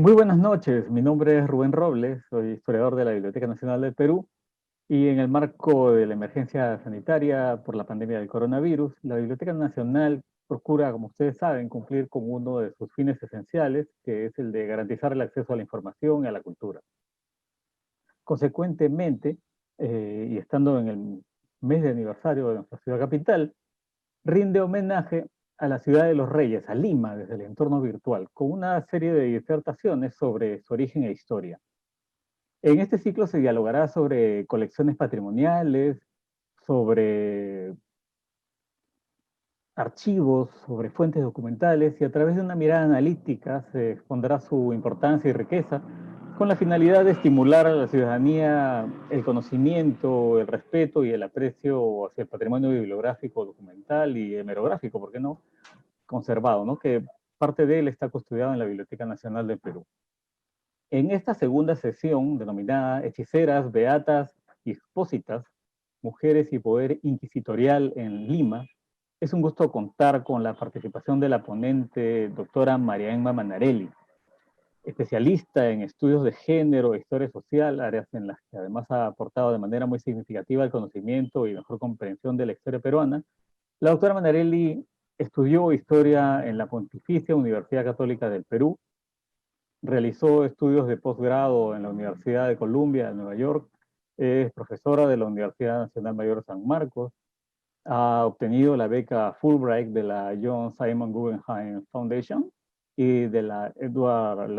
Muy buenas noches, mi nombre es Rubén Robles, soy historiador de la Biblioteca Nacional del Perú y en el marco de la emergencia sanitaria por la pandemia del coronavirus, la Biblioteca Nacional procura, como ustedes saben, cumplir con uno de sus fines esenciales, que es el de garantizar el acceso a la información y a la cultura. Consecuentemente, y estando en el mes de aniversario de nuestra ciudad capital, rinde homenaje a la ciudad de los Reyes, a Lima, desde el entorno virtual, con una serie de disertaciones sobre su origen e historia. En este ciclo se dialogará sobre colecciones patrimoniales, sobre archivos, sobre fuentes documentales y a través de una mirada analítica se expondrá su importancia y riqueza con la finalidad de estimular a la ciudadanía el conocimiento, el respeto y el aprecio hacia el patrimonio bibliográfico, documental y hemerográfico, ¿por qué no?, conservado, ¿no?, que parte de él está custodiado en la Biblioteca Nacional del Perú. En esta segunda sesión, denominada Hechiceras, Beatas y Expósitas, Mujeres y Poder Inquisitorial en Lima, es un gusto contar con la participación de la ponente doctora María Emma Manarelli, especialista en estudios de género e historia social, áreas en las que además ha aportado de manera muy significativa el conocimiento y mejor comprensión de la historia peruana. La doctora Manarelli estudió historia en la Pontificia Universidad Católica del Perú, realizó estudios de posgrado en la Universidad de Columbia de Nueva York, es profesora de la Universidad Nacional Mayor de San Marcos, ha obtenido la beca Fulbright de la John Simon Guggenheim Foundation y de la Edward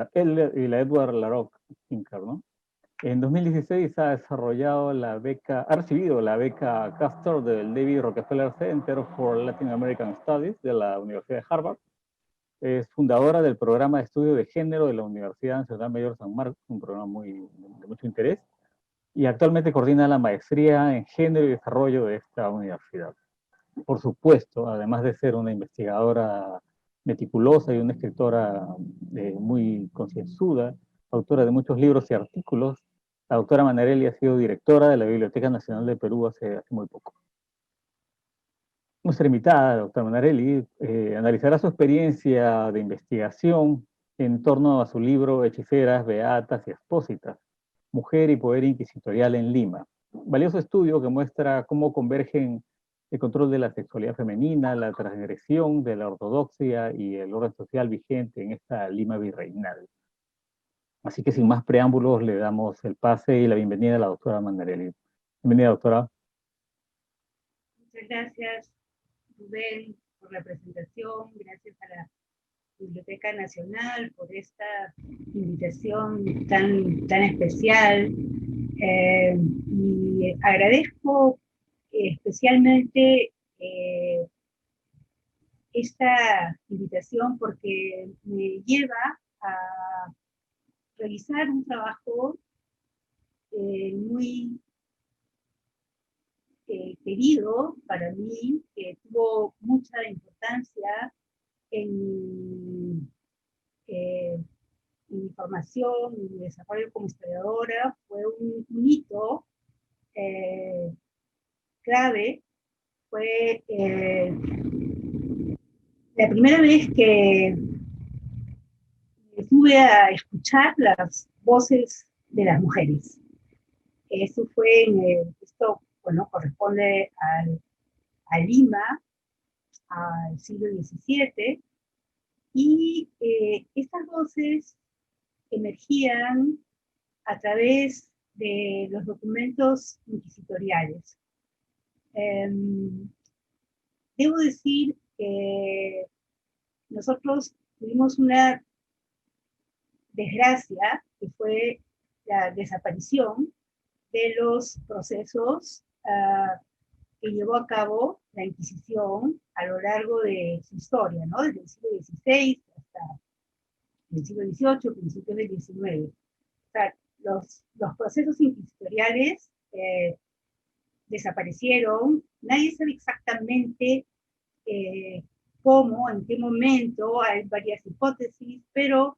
LaRocque Tinker, ¿no? En 2016 ha recibido la beca Castor del David Rockefeller Center for Latin American Studies de la Universidad de Harvard. Es fundadora del programa de estudio de género de la Universidad Nacional Mayor de San Marcos, un programa de mucho interés, y actualmente coordina la maestría en género y desarrollo de esta universidad. Por supuesto, además de ser una investigadora meticulosa y una escritora muy concienzuda, autora de muchos libros y artículos, la doctora Manarelli ha sido directora de la Biblioteca Nacional de Perú hace muy poco. Nuestra invitada, doctora Manarelli, analizará su experiencia de investigación en torno a su libro Hechiceras, Beatas y Expósitas, Mujer y Poder Inquisitorial en Lima. Valioso estudio que muestra cómo convergen el control de la sexualidad femenina, la transgresión de la ortodoxia y el orden social vigente en esta Lima virreinal. Así que sin más preámbulos le damos el pase y la bienvenida a la doctora Manarelli. Bienvenida, doctora. Muchas gracias, Rubén, por la presentación. Gracias a la Biblioteca Nacional por esta invitación tan especial. Y agradezco especialmente esta invitación porque me lleva a realizar un trabajo muy querido para mí, que tuvo mucha importancia en mi formación, mi desarrollo como historiadora. Fue un hito clave. Fue la primera vez que estuve a escuchar las voces de las mujeres. Eso fue esto, bueno, corresponde a Lima, al siglo XVII, y estas voces emergían a través de los documentos inquisitoriales. Debo decir que nosotros tuvimos una desgracia, que fue la desaparición de los procesos que llevó a cabo la Inquisición a lo largo de su historia, ¿no? Desde el siglo XVI hasta el siglo XVIII, principios del XIX. O sea, los procesos inquisitoriales desaparecieron. Nadie sabe exactamente cómo, en qué momento. Hay varias hipótesis, pero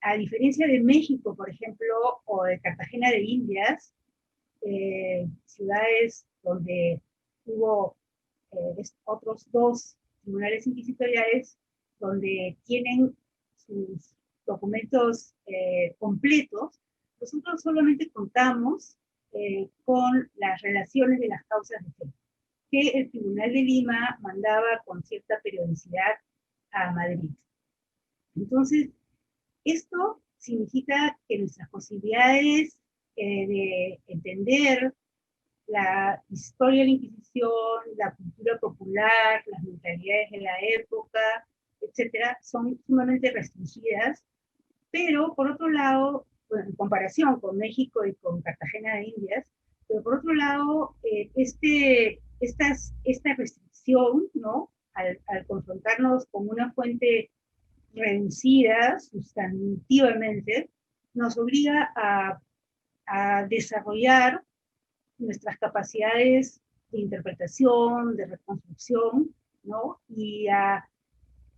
a diferencia de México, por ejemplo, o de Cartagena de Indias, ciudades donde hubo otros dos tribunales inquisitoriales donde tienen sus documentos completos, nosotros solamente contamos con las relaciones de las causas de fe, que el Tribunal de Lima mandaba con cierta periodicidad a Madrid. Entonces, esto significa que nuestras posibilidades de entender la historia de la Inquisición, la cultura popular, las mentalidades de la época, etcétera, son sumamente restringidas, pero por otro lado, bueno, en comparación con México y con Cartagena de Indias, pero por otro lado, esta restricción, ¿no? Al confrontarnos con una fuente reducida sustantivamente, nos obliga a desarrollar nuestras capacidades de interpretación, de reconstrucción, ¿no? Y a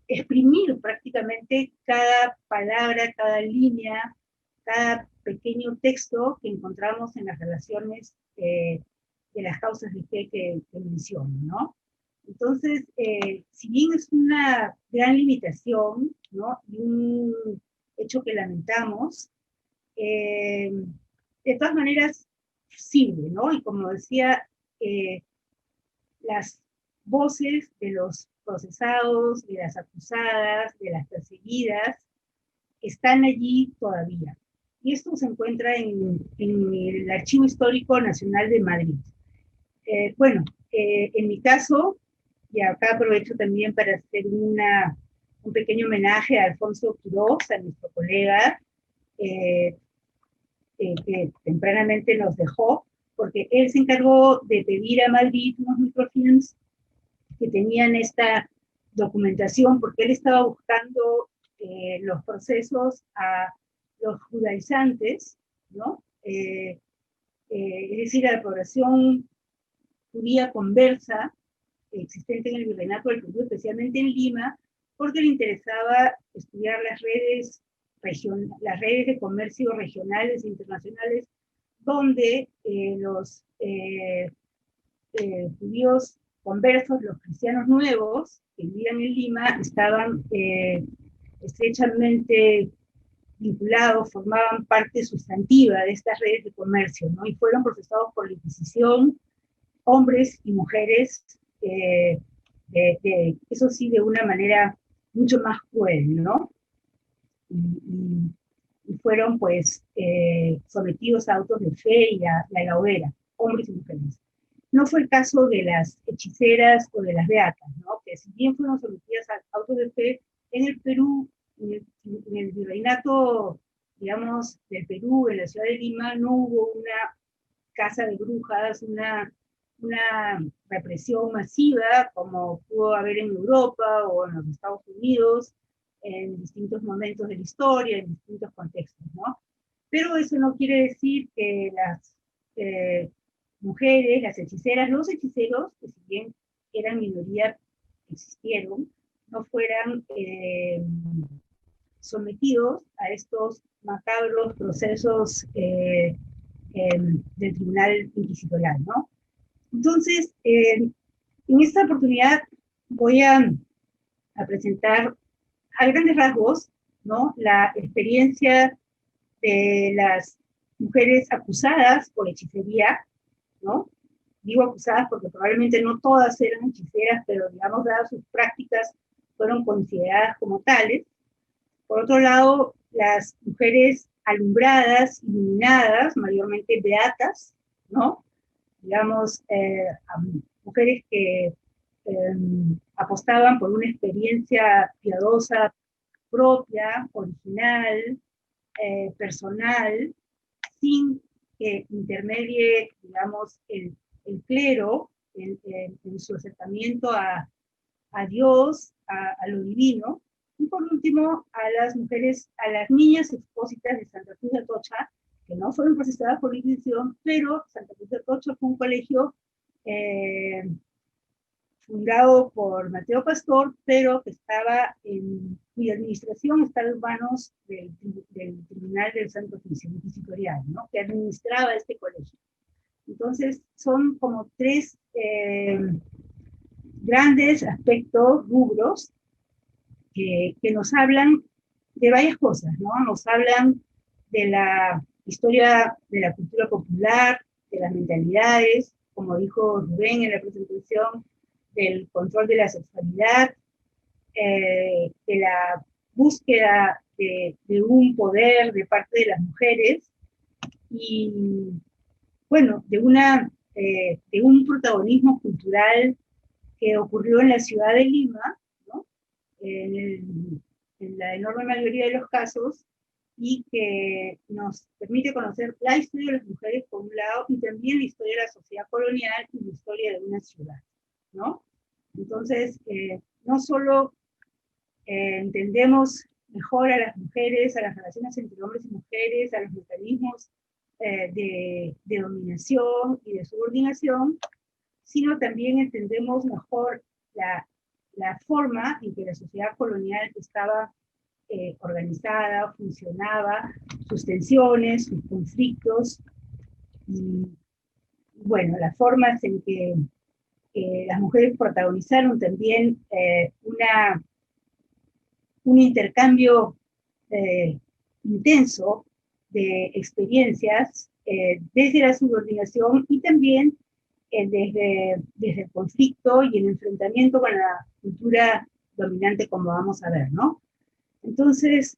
exprimir prácticamente cada palabra, cada línea, cada pequeño texto que encontramos en las relaciones de las causas de fe que menciono, ¿no? Entonces, si bien es una gran limitación, ¿no? Y un hecho que lamentamos, de todas maneras sirve, ¿no? Y como decía, las voces de los procesados, de las acusadas, de las perseguidas, están allí todavía. Y esto se encuentra en el Archivo Histórico Nacional de Madrid. Bueno, en mi caso, y acá aprovecho también para hacer un pequeño homenaje a Alfonso Quiroz, a nuestro colega, que tempranamente nos dejó, porque él se encargó de pedir a Madrid unos microfilms que tenían esta documentación, porque él estaba buscando los procesos a los judaizantes, ¿no? Es decir, a la población judía conversa existente en el Virreinato del Perú, especialmente en Lima, porque le interesaba estudiar las redes de comercio regionales e internacionales, donde los judíos conversos, los cristianos nuevos que vivían en Lima, estaban estrechamente vinculados, formaban parte sustantiva de estas redes de comercio, ¿no? Y fueron procesados por la Inquisición, hombres y mujeres, eso sí, de una manera mucho más cruel, ¿no? Y fueron, pues, sometidos a autos de fe y a la hoguera, hombres y mujeres. No fue el caso de las hechiceras o de las beatas, ¿no? Que si bien fueron sometidas a autos de fe, en el Perú, en el virreinato, digamos, del Perú, en la ciudad de Lima, no hubo una casa de brujas, una represión masiva como pudo haber en Europa o en los Estados Unidos, en distintos momentos de la historia, en distintos contextos, ¿no? Pero eso no quiere decir que las mujeres, las hechiceras, los hechiceros, que si bien eran minoría, existieron, no fueran sometidos a estos macabros procesos del Tribunal Inquisitorial, ¿no? Entonces, en esta oportunidad voy a presentar a grandes rasgos, ¿no? La experiencia de las mujeres acusadas por hechicería, ¿no? Digo acusadas porque probablemente no todas eran hechiceras, pero digamos, dadas sus prácticas, fueron consideradas como tales. Por otro lado, las mujeres alumbradas, iluminadas, mayormente beatas, ¿no? Digamos, mujeres que apostaban por una experiencia piadosa propia, original, personal, sin que intermedie, digamos, el clero en su acercamiento a Dios, a lo divino. Y por último, a las mujeres, a las niñas expósitas de Santa Cruz de Atocha, que no fueron procesadas por la Inquisición, pero Santa Cruz de Atocha fue un colegio fundado por Mateo Pastor, pero que cuya administración estaba en manos del Tribunal del Santo Oficio Inquisitorial, ¿no? Que administraba este colegio. Entonces, son como tres grandes aspectos, rubros, que nos hablan de varias cosas, ¿no? Nos hablan de la historia de la cultura popular, de las mentalidades, como dijo Rubén en la presentación, del control de la sexualidad, de la búsqueda de un poder de parte de las mujeres y, bueno, de un protagonismo cultural que ocurrió en la ciudad de Lima, ¿no? En la enorme mayoría de los casos, y que nos permite conocer la historia de las mujeres por un lado, y también la historia de la sociedad colonial y la historia de una ciudad, ¿no? Entonces, no solo entendemos mejor a las mujeres, a las relaciones entre hombres y mujeres, a los mecanismos de dominación y de subordinación, sino también entendemos mejor la forma en que la sociedad colonial estaba organizada, funcionaba, sus tensiones, sus conflictos, y bueno, las formas en que las mujeres protagonizaron también un intercambio intenso de experiencias desde la subordinación y también desde el conflicto y el enfrentamiento con la cultura dominante, como vamos a ver, ¿no? Entonces,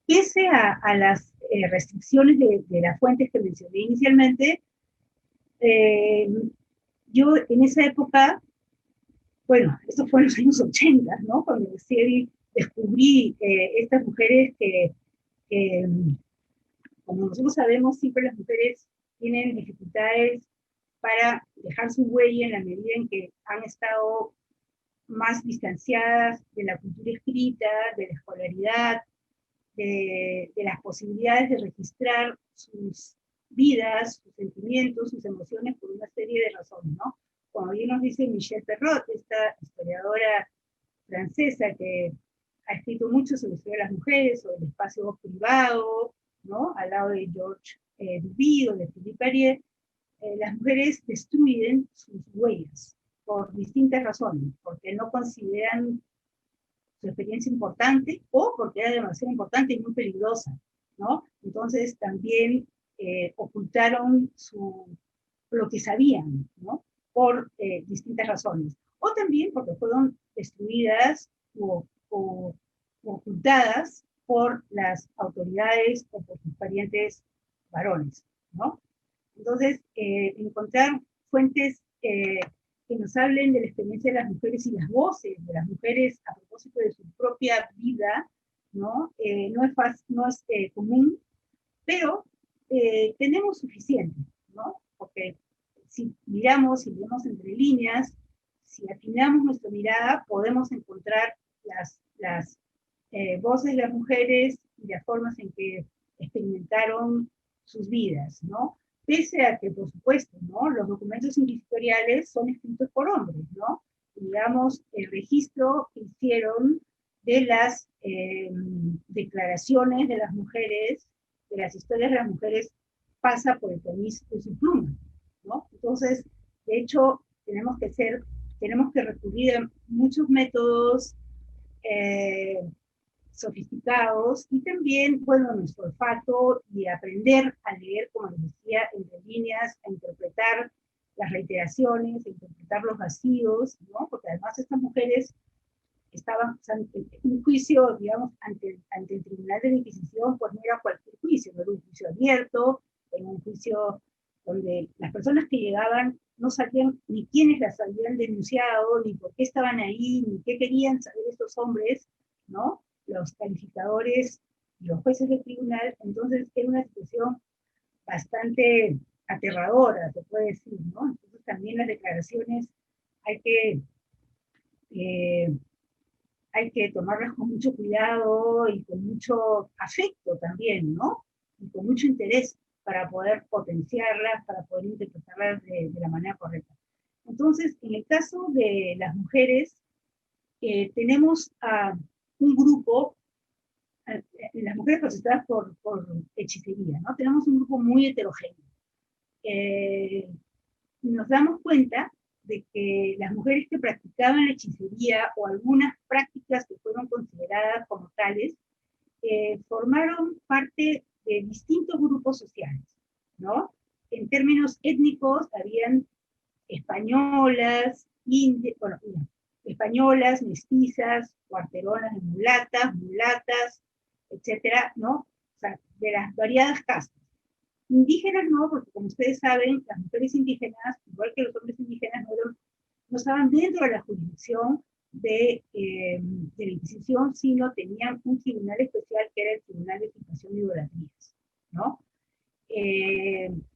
pese a las restricciones de las fuentes que mencioné inicialmente, yo en esa época, bueno, esto fue en los años 80, ¿no? Cuando recién descubrí estas mujeres que, como nosotros sabemos, siempre las mujeres tienen dificultades para dejar su huella en la medida en que han estado más distanciadas de la cultura escrita, de la escolaridad, de las posibilidades de registrar sus vidas, sus sentimientos, sus emociones por una serie de razones, ¿no? Como bien nos dice Michelle Perrot, esta historiadora francesa que ha escrito mucho sobre la historia de las mujeres, sobre el espacio privado, ¿no? Al lado de Georges Duby o de Philippe Ariès, las mujeres destruyen sus huellas por distintas razones, porque no consideran su experiencia importante o porque era demasiado importante y muy peligrosa, ¿no? Entonces también ocultaron lo que sabían, ¿no? Por distintas razones. O también porque fueron destruidas o ocultadas por las autoridades o por sus parientes varones, ¿no? Entonces, encontrar fuentes que nos hablen de la experiencia de las mujeres y las voces de las mujeres a propósito de su propia vida, ¿no? No es, fácil, no es común, pero tenemos suficiente, ¿no? Porque si miramos, si leemos entre líneas, si afinamos nuestra mirada, podemos encontrar las voces de las mujeres y las formas en que experimentaron sus vidas, ¿no? Pese a que, por supuesto, ¿no? Los documentos inquisitoriales son escritos por hombres, ¿no? Digamos, el registro que hicieron de las declaraciones de las mujeres, de las historias de las mujeres, pasa por el tamiz de su pluma, ¿no? Entonces, de hecho, tenemos que recurrir a muchos métodos sofisticados y también, bueno, nuestro olfato y aprender a leer, como les decía, entre líneas, a interpretar las reiteraciones, a interpretar los vacíos, ¿no? Porque además estas mujeres estaban, o sea, un juicio, digamos, ante el Tribunal de la Inquisición, pues no era cualquier juicio, no era un juicio abierto, era un juicio donde las personas que llegaban no sabían ni quiénes las habían denunciado, ni por qué estaban ahí, ni qué querían saber estos hombres, ¿no? Los calificadores y los jueces del tribunal. Entonces era una situación bastante aterradora, se puede decir, ¿no? Entonces también las declaraciones hay que, eh, hay que tomarlas con mucho cuidado y con mucho afecto también, ¿no? Y con mucho interés para poder potenciarlas, para poder interpretarlas de la manera correcta. Entonces, en el caso de las mujeres, tenemos a un grupo, las mujeres procesadas por hechicería, ¿no? Tenemos un grupo muy heterogéneo. Nos damos cuenta de que las mujeres que practicaban la hechicería o algunas prácticas que fueron consideradas como tales, formaron parte de distintos grupos sociales, ¿no? En términos étnicos, habían españolas, bueno, españolas, mestizas, cuarteronas de mulatas, mulatas, etcétera, ¿no? O sea, de las variadas castas. Indígenas no, porque como ustedes saben, las mujeres indígenas, igual que los hombres indígenas, no estaban dentro de la jurisdicción de la Inquisición, sino tenían un tribunal especial que era el Tribunal de Expiación de Idolatrías, ¿no?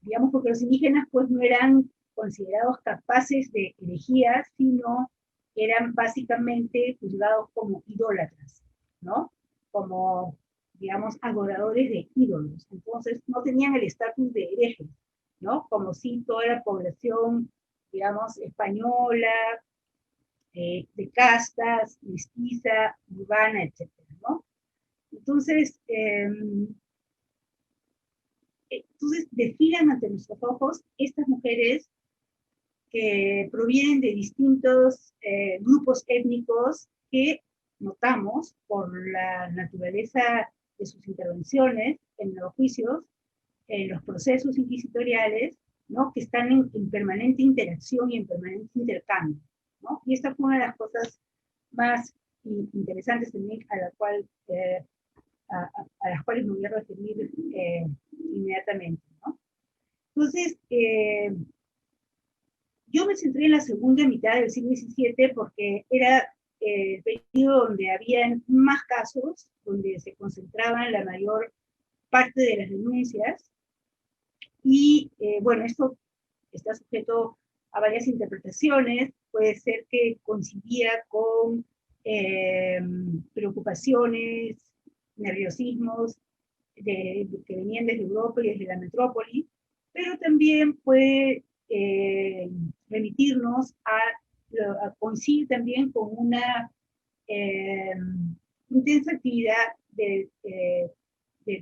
Digamos porque los indígenas pues no eran considerados capaces de herejías, sino eran básicamente juzgados como idólatras, ¿no? Como, digamos, adoradores de ídolos. Entonces no tenían el estatus de herejes, ¿no? Como si toda la población, digamos, española, de castas, mestiza, urbana, etcétera, ¿no? Entonces, desfilan ante nuestros ojos estas mujeres que provienen de distintos grupos étnicos que notamos por la naturaleza de sus intervenciones en los juicios, en los procesos inquisitoriales, ¿no? Que están en permanente interacción y en permanente intercambio, ¿no? Y esta fue una de las cosas más interesantes también a las cuales me voy a referir inmediatamente, ¿no? Entonces, yo me centré en la segunda mitad del siglo XVII porque era el periodo donde habían más casos, donde se concentraban la mayor parte de las denuncias, y bueno, esto está sujeto a varias interpretaciones. Puede ser que coincidía con preocupaciones, nerviosismos que venían desde Europa y desde la metrópoli, pero también puede remitirnos a coincidir también con una intensa actividad del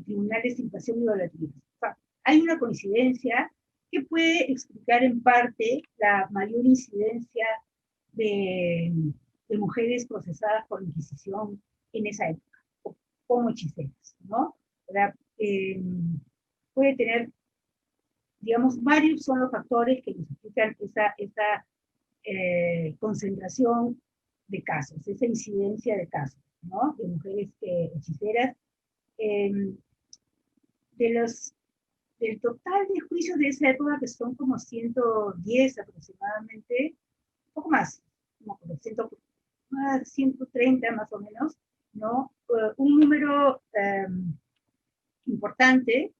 Tribunal de Extirpación y Idolatría. O sea, hay una coincidencia que puede explicar en parte la mayor incidencia de mujeres procesadas por la Inquisición en esa época, como hechiceras, ¿no? Puede tener, digamos, varios son los factores que nos explican esa concentración de casos, esa incidencia de casos, ¿no? De mujeres hechiceras. Del total de juicios de esa época, que son como 110 aproximadamente, un poco más, como 130 más o menos, ¿no? Un número importante,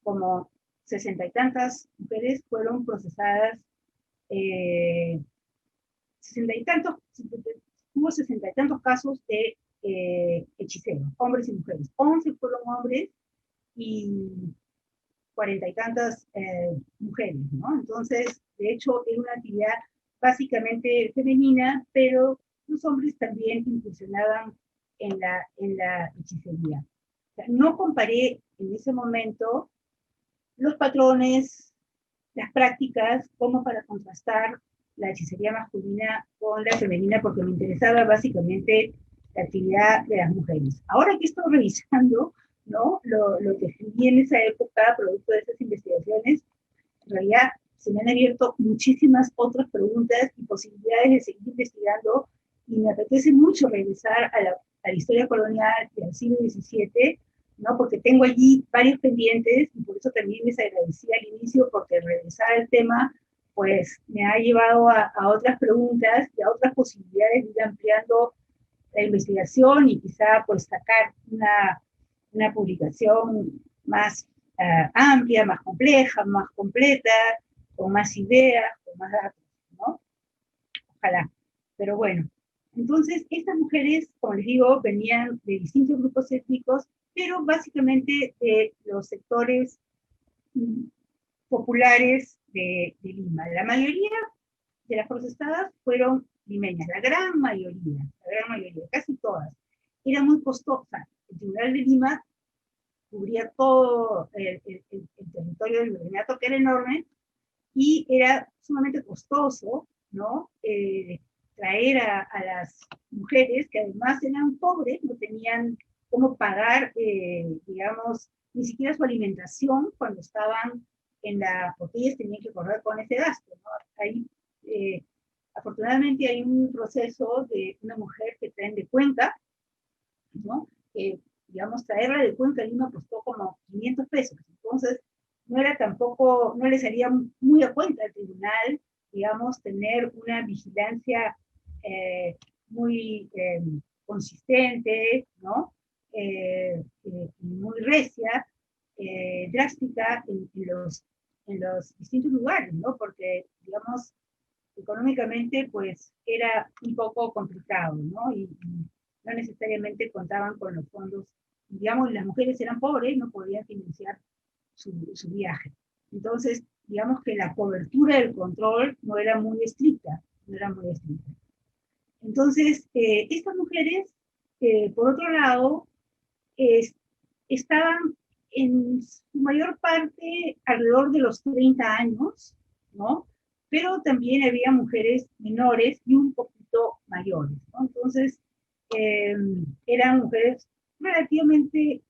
como 60 y tantas mujeres fueron procesadas, 60 y tantos, hubo 60 y tantos casos de hechiceros, hombres y mujeres. 11 fueron hombres y 40 y tantas mujeres, ¿no? Entonces, de hecho, es una actividad básicamente femenina, pero los hombres también incursionaban en la hechicería. O sea, no comparé en ese momento los patrones, las prácticas, como para contrastar la hechicería masculina con la femenina, porque me interesaba básicamente la actividad de las mujeres. Ahora que estoy revisando, ¿no? Lo que escribí en esa época, producto de esas investigaciones, en realidad se me han abierto muchísimas otras preguntas y posibilidades de seguir investigando, y me apetece mucho regresar a la historia colonial del siglo XVII, ¿no? Porque tengo allí varios pendientes, y por eso también les agradecí al inicio, porque regresar al tema pues me ha llevado a otras preguntas y a otras posibilidades de ir ampliando la investigación y quizá pues sacar una publicación más amplia, más compleja, más completa, con más ideas, con más datos, ¿no? Ojalá. Pero bueno, entonces estas mujeres, como les digo, venían de distintos grupos étnicos, pero básicamente de los sectores populares de Lima. La mayoría de las procesadas fueron limeñas, la gran mayoría, casi todas. Era muy costosa. El Tribunal de Lima cubría todo el territorio del virreinato, que era enorme, y era sumamente costoso ¿no? Traer a las mujeres que además eran pobres, no tenían cómo pagar, digamos, ni siquiera su alimentación cuando estaban porque ellas tenían que correr con ese gasto, ¿no? Ahí, afortunadamente hay un proceso de una mujer que traen de Cuenca, ¿no? Digamos, traerla de Cuenca Lima costó como 500 pesos, entonces no era tampoco, no le salía muy a cuenta al tribunal, digamos, tener una vigilancia muy consistente, ¿no? Muy recia, drástica en los distintos lugares, ¿no? Porque, digamos, económicamente, pues, era un poco complicado, ¿no? Y no necesariamente contaban con los fondos. Digamos, las mujeres eran pobres, no podían financiar su viaje. Entonces, digamos que la cobertura del control no era muy estricta, no era muy estricta. Entonces, estas mujeres, por otro lado, estaban en su mayor parte alrededor de los 30 años, ¿no? Pero también había mujeres menores y un poquito mayores, ¿no? Entonces, eran mujeres relativamente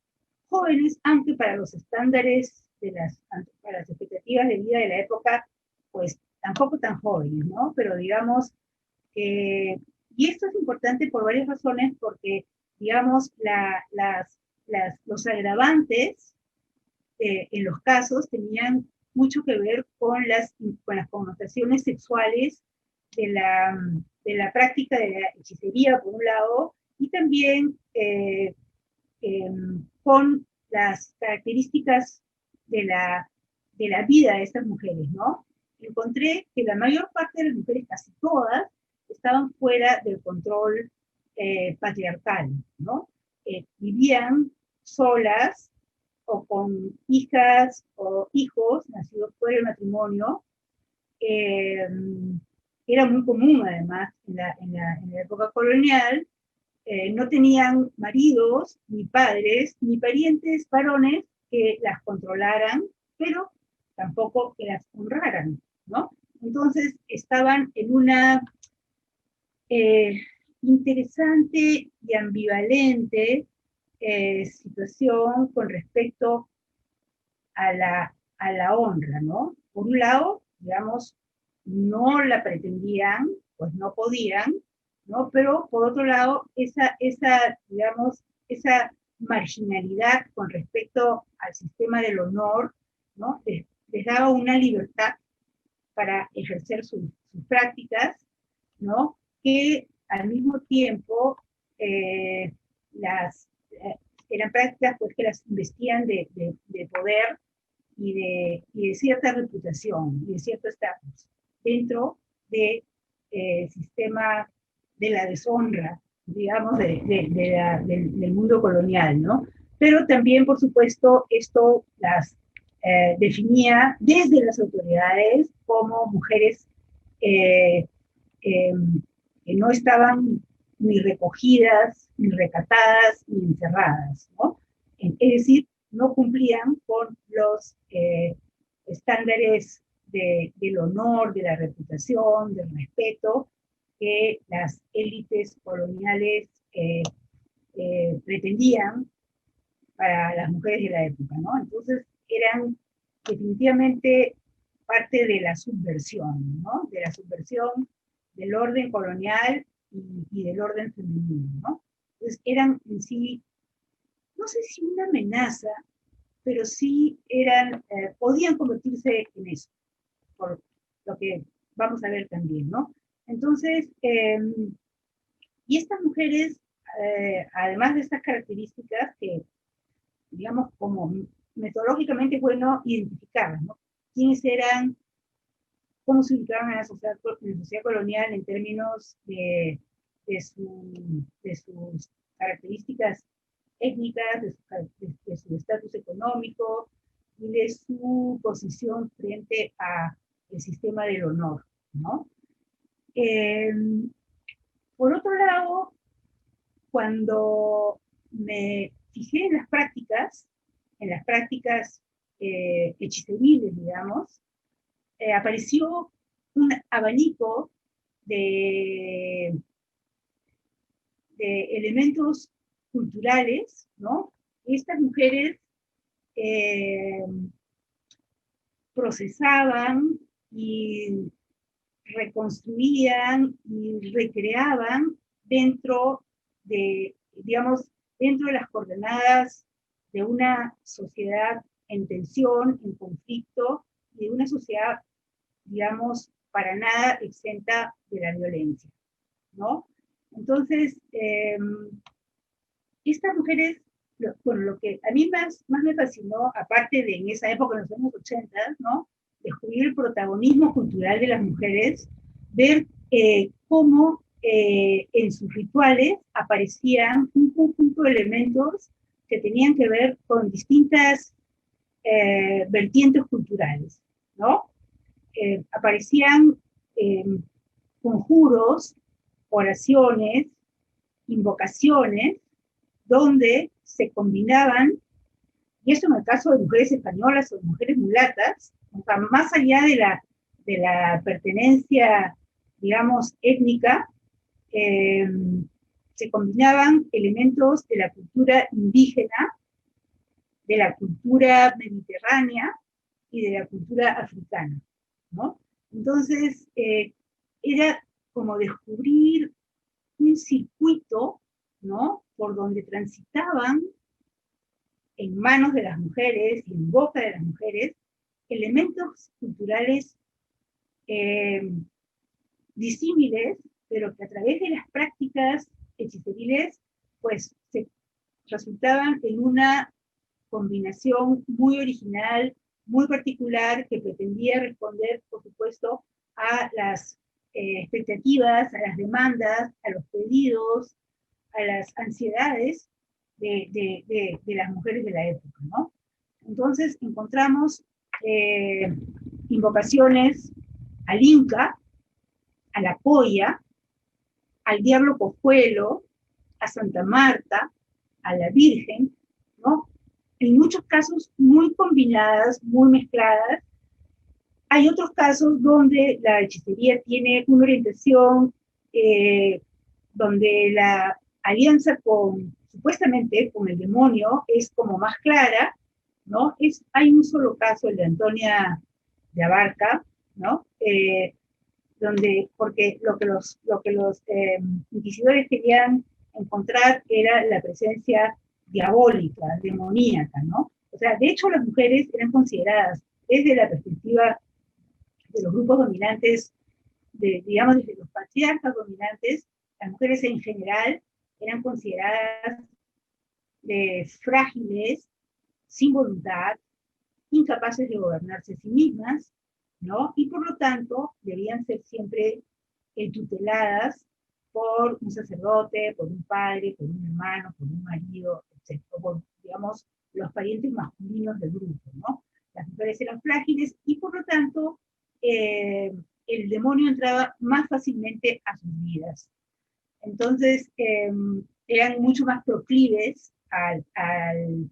jóvenes, aunque para los estándares para las expectativas de vida de la época, pues tampoco tan jóvenes, ¿no? Pero digamos, y esto es importante por varias razones, porque, digamos, los agravantes en los casos tenían mucho que ver con las connotaciones sexuales de la práctica de la hechicería, por un lado, y también con las características de la vida de estas mujeres, ¿no? Encontré que la mayor parte de las mujeres, casi todas, estaban fuera del control patriarcal, ¿no? Vivían solas o con hijas o hijos nacidos fuera del matrimonio. Eh, Era muy común, además, en la época colonial. No tenían maridos, ni padres, ni parientes varones que las controlaran, pero tampoco que las honraran, ¿no? Entonces estaban en una eh, interesante y ambivalente situación con respecto a la honra, ¿no? Por un lado, digamos, no la pretendían, pues no podían, ¿no? Pero por otro lado, digamos, esa marginalidad con respecto al sistema del honor, ¿no? Les daba una libertad para ejercer sus prácticas, ¿no? Que al mismo tiempo eran prácticas pues, que las investían de poder y de cierta reputación y de cierto estatus dentro del sistema de la deshonra, digamos, del mundo colonial, ¿no? Pero también, por supuesto, esto las definía desde las autoridades como mujeres eh, eh, que no estaban ni recogidas, ni recatadas, ni encerradas, ¿no? Es decir, no cumplían con los estándares del honor, de la reputación, del respeto que las élites coloniales pretendían para las mujeres de la época, ¿no? Entonces eran definitivamente parte de la subversión, ¿no? De la subversión del orden colonial y del orden femenino, ¿no? Entonces eran en sí, no sé si una amenaza, pero sí podían convertirse en eso, por lo que vamos a ver también, ¿no? Entonces, y estas mujeres, además de estas características que, digamos, como metodológicamente es bueno identificarlas, ¿no? ¿Quiénes eran? ¿Cómo se ubicaban en la sociedad colonial en términos de sus características étnicas, de su estatus económico y de su posición frente al sistema del honor, ¿no? Eh, por otro lado, cuando me fijé en las prácticas hechiceriles, digamos, apareció un abanico de, de elementos culturales, ¿no? Estas mujeres procesaban y reconstruían y recreaban dentro de, digamos, dentro de las coordenadas de una sociedad en tensión, en conflicto, y de una sociedad, digamos, para nada exenta de la violencia, ¿no? Entonces, estas mujeres, bueno, lo que a mí más me fascinó, aparte de en esa época, en los años 80, ¿no? Descubrir el protagonismo cultural de las mujeres, ver cómo en sus rituales aparecían un conjunto de elementos que tenían que ver con distintas vertientes culturales, ¿no? Aparecían conjuros, oraciones, invocaciones, donde se combinaban, y eso en el caso de mujeres españolas o de mujeres mulatas, o sea, más allá de la pertenencia, digamos, étnica, se combinaban elementos de la cultura indígena, de la cultura mediterránea y de la cultura africana, ¿no? Entonces, era como descubrir un circuito, ¿no? Por donde transitaban en manos de las mujeres y en boca de las mujeres elementos culturales disímiles, pero que a través de las prácticas hechiceriles, pues se resultaban en una combinación muy original, muy particular, que pretendía responder, por supuesto, a las expectativas, a las demandas, a los pedidos, a las ansiedades de las mujeres de la época, ¿no? Entonces encontramos invocaciones al Inca, a la Polla, al Diablo Cojuelo, a Santa Marta, a la Virgen, ¿no? En muchos casos muy combinadas, muy mezcladas. Hay otros casos donde la hechicería tiene una orientación donde la alianza supuestamente con el demonio es como más clara, ¿no? Hay un solo caso, el de Antonia de Abarca, ¿no? Porque lo que los inquisidores querían encontrar era la presencia diabólica, demoníaca, ¿no? O sea, de hecho las mujeres eran consideradas desde la perspectiva de los grupos dominantes, digamos, desde los patriarcas dominantes, las mujeres en general eran consideradas frágiles, sin voluntad, incapaces de gobernarse a sí mismas, ¿no? Y por lo tanto debían ser siempre tuteladas por un sacerdote, por un padre, por un hermano, por un marido, etc., por, digamos, los parientes masculinos del grupo, ¿no? Las mujeres eran frágiles y por lo tanto el demonio entraba más fácilmente a sus vidas. Entonces eran mucho más proclives al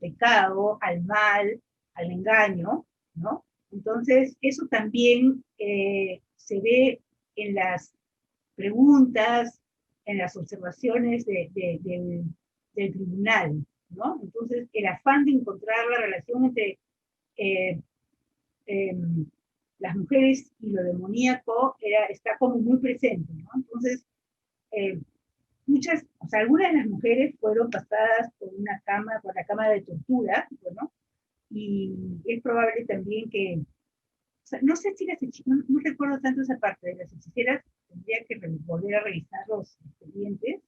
pecado, al mal, al engaño, ¿no? Entonces eso también se ve en las preguntas, en las observaciones del tribunal, ¿no? Entonces el afán de encontrar la relación entre eh, eh, las mujeres y lo demoníaco está como muy presente, ¿no? Entonces, o sea, algunas de las mujeres fueron pasadas por la cámara de tortura, bueno, y es probable también que, o sea, no sé si no recuerdo tanto esa parte de las hechiceras, tendría que volver a revisar los expedientes,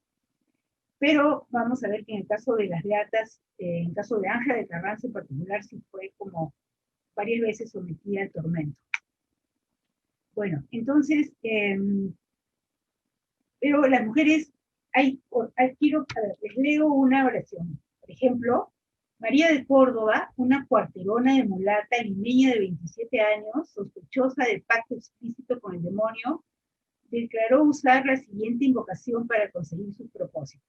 pero vamos a ver que en el caso de las beatas, en el caso de Ángela de Carranza en particular, sí fue como varias veces sometida al tormento. Bueno, entonces, pero las mujeres, les leo una oración. Por ejemplo, María de Córdoba, una cuarterona de mulata limeña de 27 años, sospechosa de pacto explícito con el demonio, declaró usar la siguiente invocación para conseguir sus propósitos.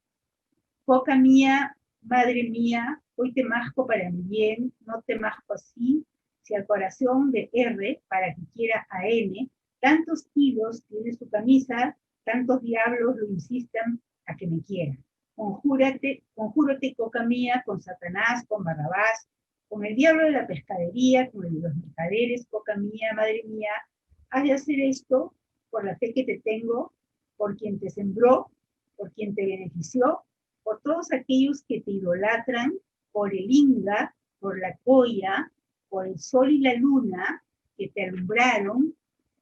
Coca mía, madre mía, hoy te masco para mi bien, no te masco así, si al corazón de R, para que quiera a N, tantos kilos tiene su camisa, tantos diablos lo insistan a que me quiera. Conjúrate, coca mía, con Satanás, con Barrabás, con el diablo de la pescadería, con el de los mercaderes, coca mía, madre mía, has de hacer esto por la fe que te tengo, por quien te sembró, por quien te benefició, por todos aquellos que te idolatran, por el Inga, por la Coya, por el sol y la luna que te alumbraron,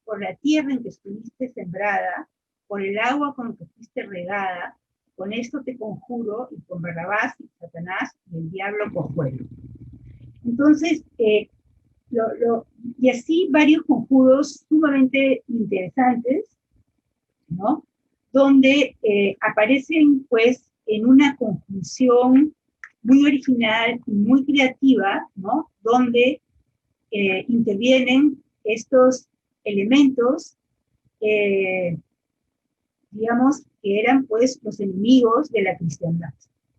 por la tierra en que estuviste sembrada, por el agua con que fuiste regada, con esto te conjuro, y con Barrabás y Satanás y el diablo cojuelo. Entonces, y así varios conjuros sumamente interesantes, ¿no? Donde aparecen, pues, en una conjunción muy original y muy creativa, ¿no? Donde intervienen estos elementos, digamos, que eran, pues, los enemigos de la cristiandad,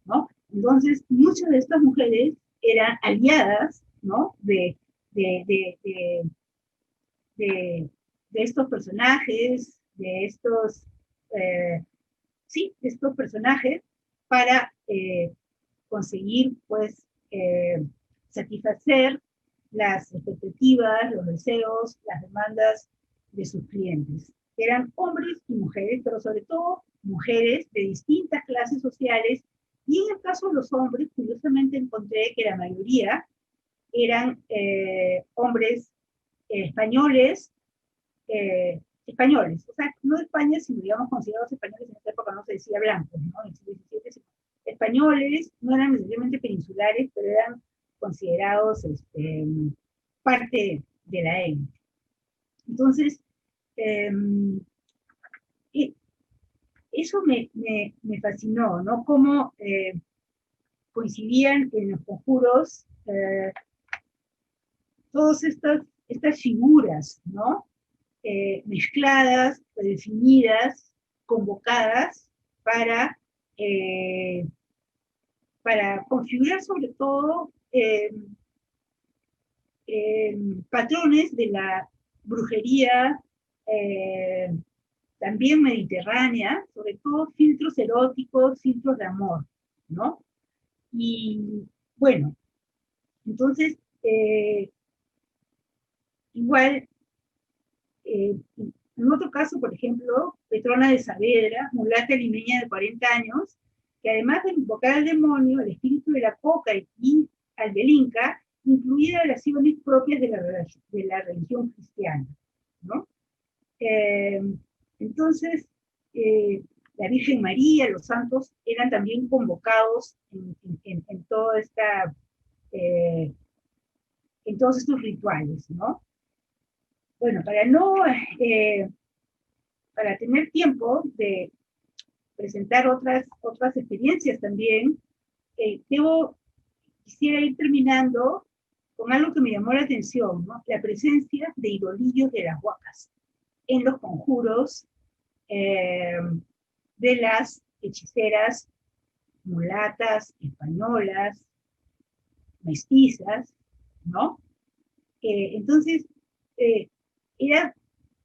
¿no? Entonces, muchas de estas mujeres eran aliadas, ¿no? De, de, de, de, de estos personajes, de estos, sí, de estos personajes, para conseguir, pues, satisfacer las expectativas, los deseos, las demandas de sus clientes. Eran hombres y mujeres, pero sobre todo mujeres de distintas clases sociales, y en el caso de los hombres, curiosamente encontré que la mayoría eran hombres españoles, españoles, o sea, no de España, sino, digamos, considerados españoles. En esta época no se decía blancos, ¿no? En el siglo XVII, españoles, no eran necesariamente peninsulares, pero eran considerados parte de la élite. Entonces, eso me fascinó, ¿no? Cómo coincidían en los conjuros todas estas figuras, ¿no? Mezcladas, definidas, convocadas para configurar sobre todo patrones de la brujería también mediterránea, sobre todo filtros eróticos, filtros de amor, ¿no? Y bueno, entonces, igual, en otro caso, por ejemplo, Petrona de Saavedra, mulata limeña de 40 años, que además de invocar al demonio, el espíritu de la coca y al del Inca, incluía oraciones propias de la religión cristiana, ¿no? Entonces, la Virgen María, los santos, eran también convocados en toda esta, en todos estos rituales, ¿no? Bueno, para tener tiempo de presentar otras experiencias también, quisiera ir terminando con algo que me llamó la atención, ¿no? La presencia de idolillos de las huacas en los conjuros de las hechiceras mulatas, españolas, mestizas, ¿no? Entonces,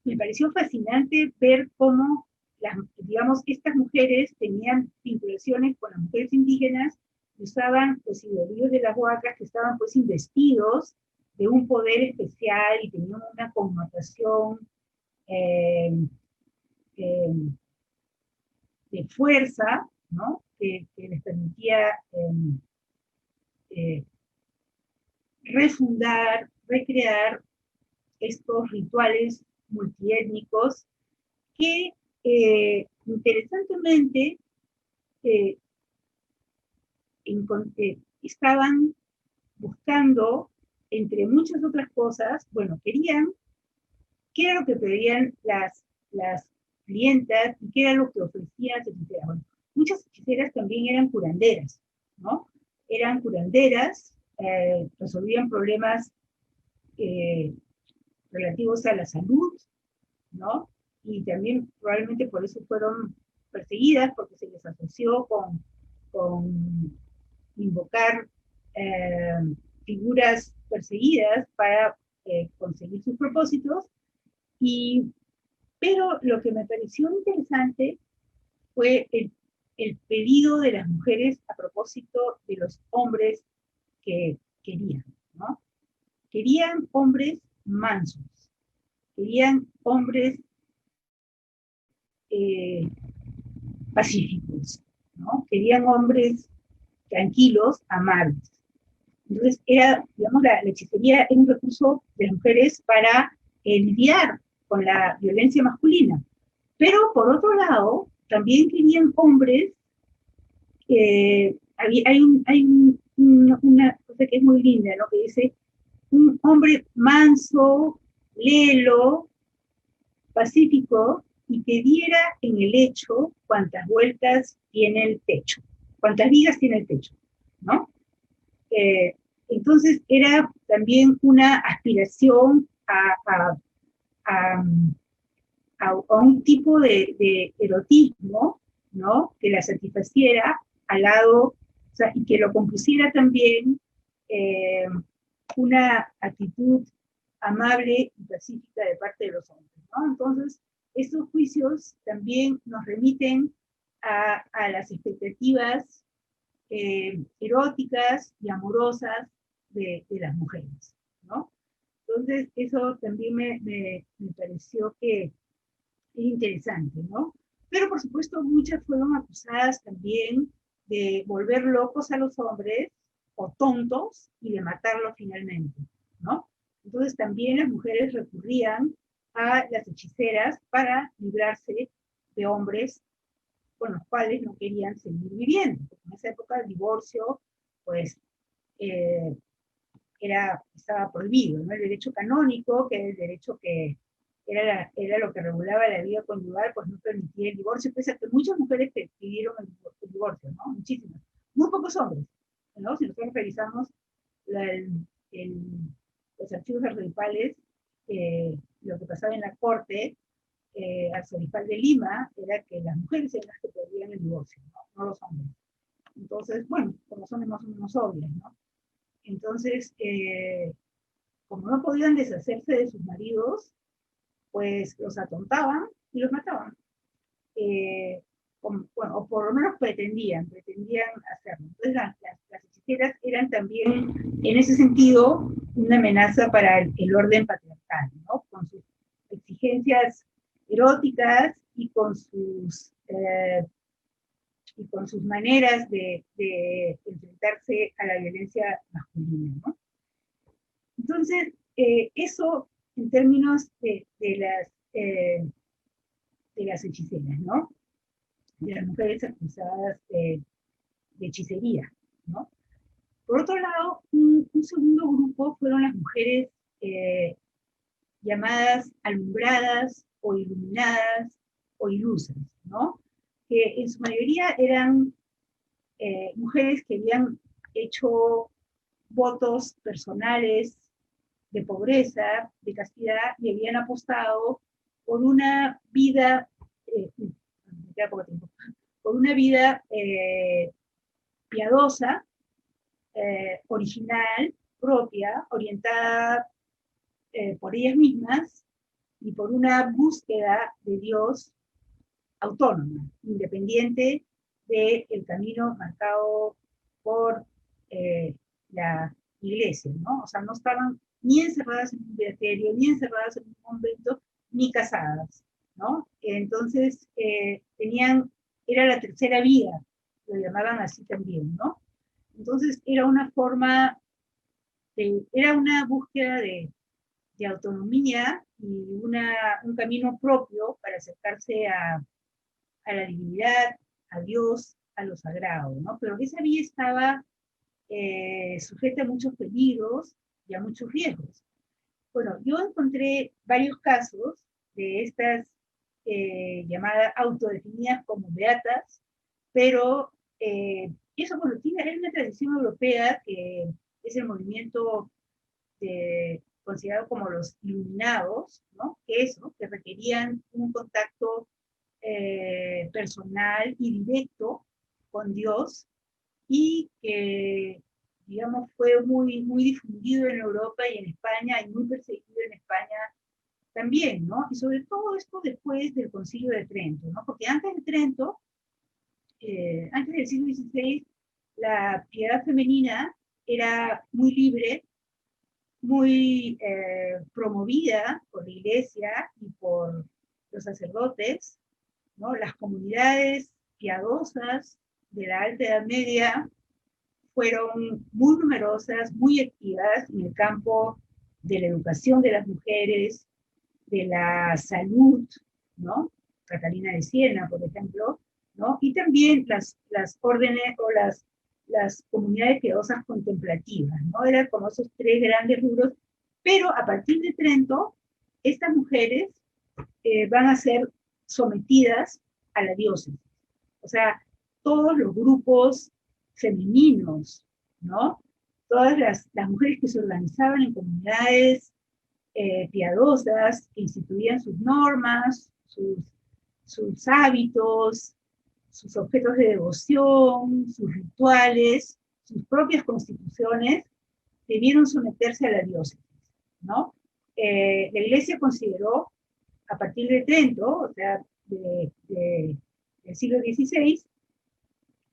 me pareció fascinante ver cómo, digamos, estas mujeres tenían vinculaciones con las mujeres indígenas, usaban los idolillos de las huacas, que estaban pues investidos de un poder especial y tenían una connotación de fuerza, ¿no? Que les permitía refundar, recrear estos rituales multiétnicos que interesantemente estaban buscando, entre muchas otras cosas, bueno, querían, qué era lo que pedían las clientas y qué era lo que ofrecían las hechiceras. Bueno, muchas hechiceras también eran curanderas, ¿no? Eran curanderas, resolvían problemas relativos a la salud, ¿no? Y también probablemente por eso fueron perseguidas, porque se les asoció con invocar figuras perseguidas para conseguir sus propósitos. Y Pero lo que me pareció interesante fue el pedido de las mujeres a propósito de los hombres que querían, ¿no? Querían hombres mansos, querían hombres pacíficos, ¿no? Querían hombres tranquilos, amables. Entonces, era, digamos, la hechicería es un recurso de las mujeres para lidiar con la violencia masculina. Pero, por otro lado, también querían hombres, una cosa que es muy linda, ¿no? Que dice, un hombre manso, lelo, pacífico, y que diera en el hecho cuántas vueltas tiene el techo, cuántas vigas tiene el techo, ¿no? Entonces era también una aspiración a, a un tipo de erotismo, ¿no? Que la satisfaciera al lado, o sea, y que lo compusiera también una actitud amable y pacífica de parte de los hombres, ¿no? Entonces, estos juicios también nos remiten a las expectativas eróticas y amorosas de las mujeres, ¿no? Entonces, eso también me pareció que es interesante, ¿no? Pero, por supuesto, muchas fueron acusadas también de volver locos a los hombres o tontos y de matarlos finalmente, ¿no? Entonces, también las mujeres recurrían a las hechiceras para librarse de hombres con los cuales no querían seguir viviendo. En esa época el divorcio, pues, eh, estaba prohibido, ¿no? El derecho canónico, que es el derecho que era lo que regulaba la vida conyugal, pues no permitía el divorcio, pese a que muchas mujeres pidieron el divorcio, ¿no? Muchísimas. Muy pocos hombres, ¿no? Si nosotros revisamos la, el, el, los archivos arzobispales, lo que pasaba en la corte arzobispal de Lima era que las mujeres eran las que pedían el divorcio, ¿no? No los hombres. Entonces, bueno, por razones más o menos obvias, ¿no? Entonces, como no podían deshacerse de sus maridos, pues los atontaban y los mataban. Bueno, o por lo menos pretendían hacerlo. Entonces, las hechiceras eran también, en ese sentido, una amenaza para el orden patriarcal, ¿no? Con sus exigencias eróticas y con sus maneras de enfrentarse a la violencia masculina, ¿no? Entonces, eso en términos de las hechiceras, ¿no? De las mujeres acusadas de hechicería, ¿no? Por otro lado, un segundo grupo fueron las mujeres llamadas alumbradas o iluminadas o ilusas, ¿no? Que en su mayoría eran mujeres que habían hecho votos personales de pobreza, de castidad, y habían apostado por una vida, me queda poco tiempo, por una vida piadosa, original, propia, orientada por ellas mismas y por una búsqueda de Dios autónoma, independiente del camino marcado por la iglesia, ¿no? O sea, no estaban ni encerradas en un monasterio, ni encerradas en un convento, ni casadas, ¿no? Entonces, era la tercera vía, lo llamaban así también, ¿no? Entonces, era una forma, era una búsqueda de autonomía y un camino propio para acercarse a la divinidad, a Dios, a lo sagrado, ¿no? Pero esa vía estaba sujeta a muchos peligros y a muchos riesgos. Bueno, yo encontré varios casos de estas llamadas autodefinidas como beatas, pero eso, bueno, es una tradición europea que es el movimiento considerado como los iluminados, ¿no? Que requerían un contacto personal y directo con Dios y que, digamos, fue muy, muy difundido en Europa y en España y muy perseguido en España también, ¿no? Y sobre todo esto después del Concilio de Trento, ¿no? Porque antes de Trento, antes del siglo XVI, la piedad femenina era muy libre, muy promovida por la Iglesia y por los sacerdotes, ¿no? Las comunidades piadosas de la Alta Edad Media fueron muy numerosas, muy activas en el campo de la educación de las mujeres, de la salud, ¿no? Catalina de Siena, por ejemplo, ¿no? Y también las órdenes o las comunidades piadosas contemplativas, ¿no? Eran como esos tres grandes rubros, pero a partir de Trento, estas mujeres van a ser sometidas a la diócesis. O sea, todos los grupos femeninos, ¿no? Todas las mujeres que se organizaban en comunidades piadosas, que instituían sus normas, sus hábitos, sus objetos de devoción, sus rituales, sus propias constituciones, debieron someterse a la diócesis, ¿no? La Iglesia consideró, a partir de Trento, o sea, del siglo XVI,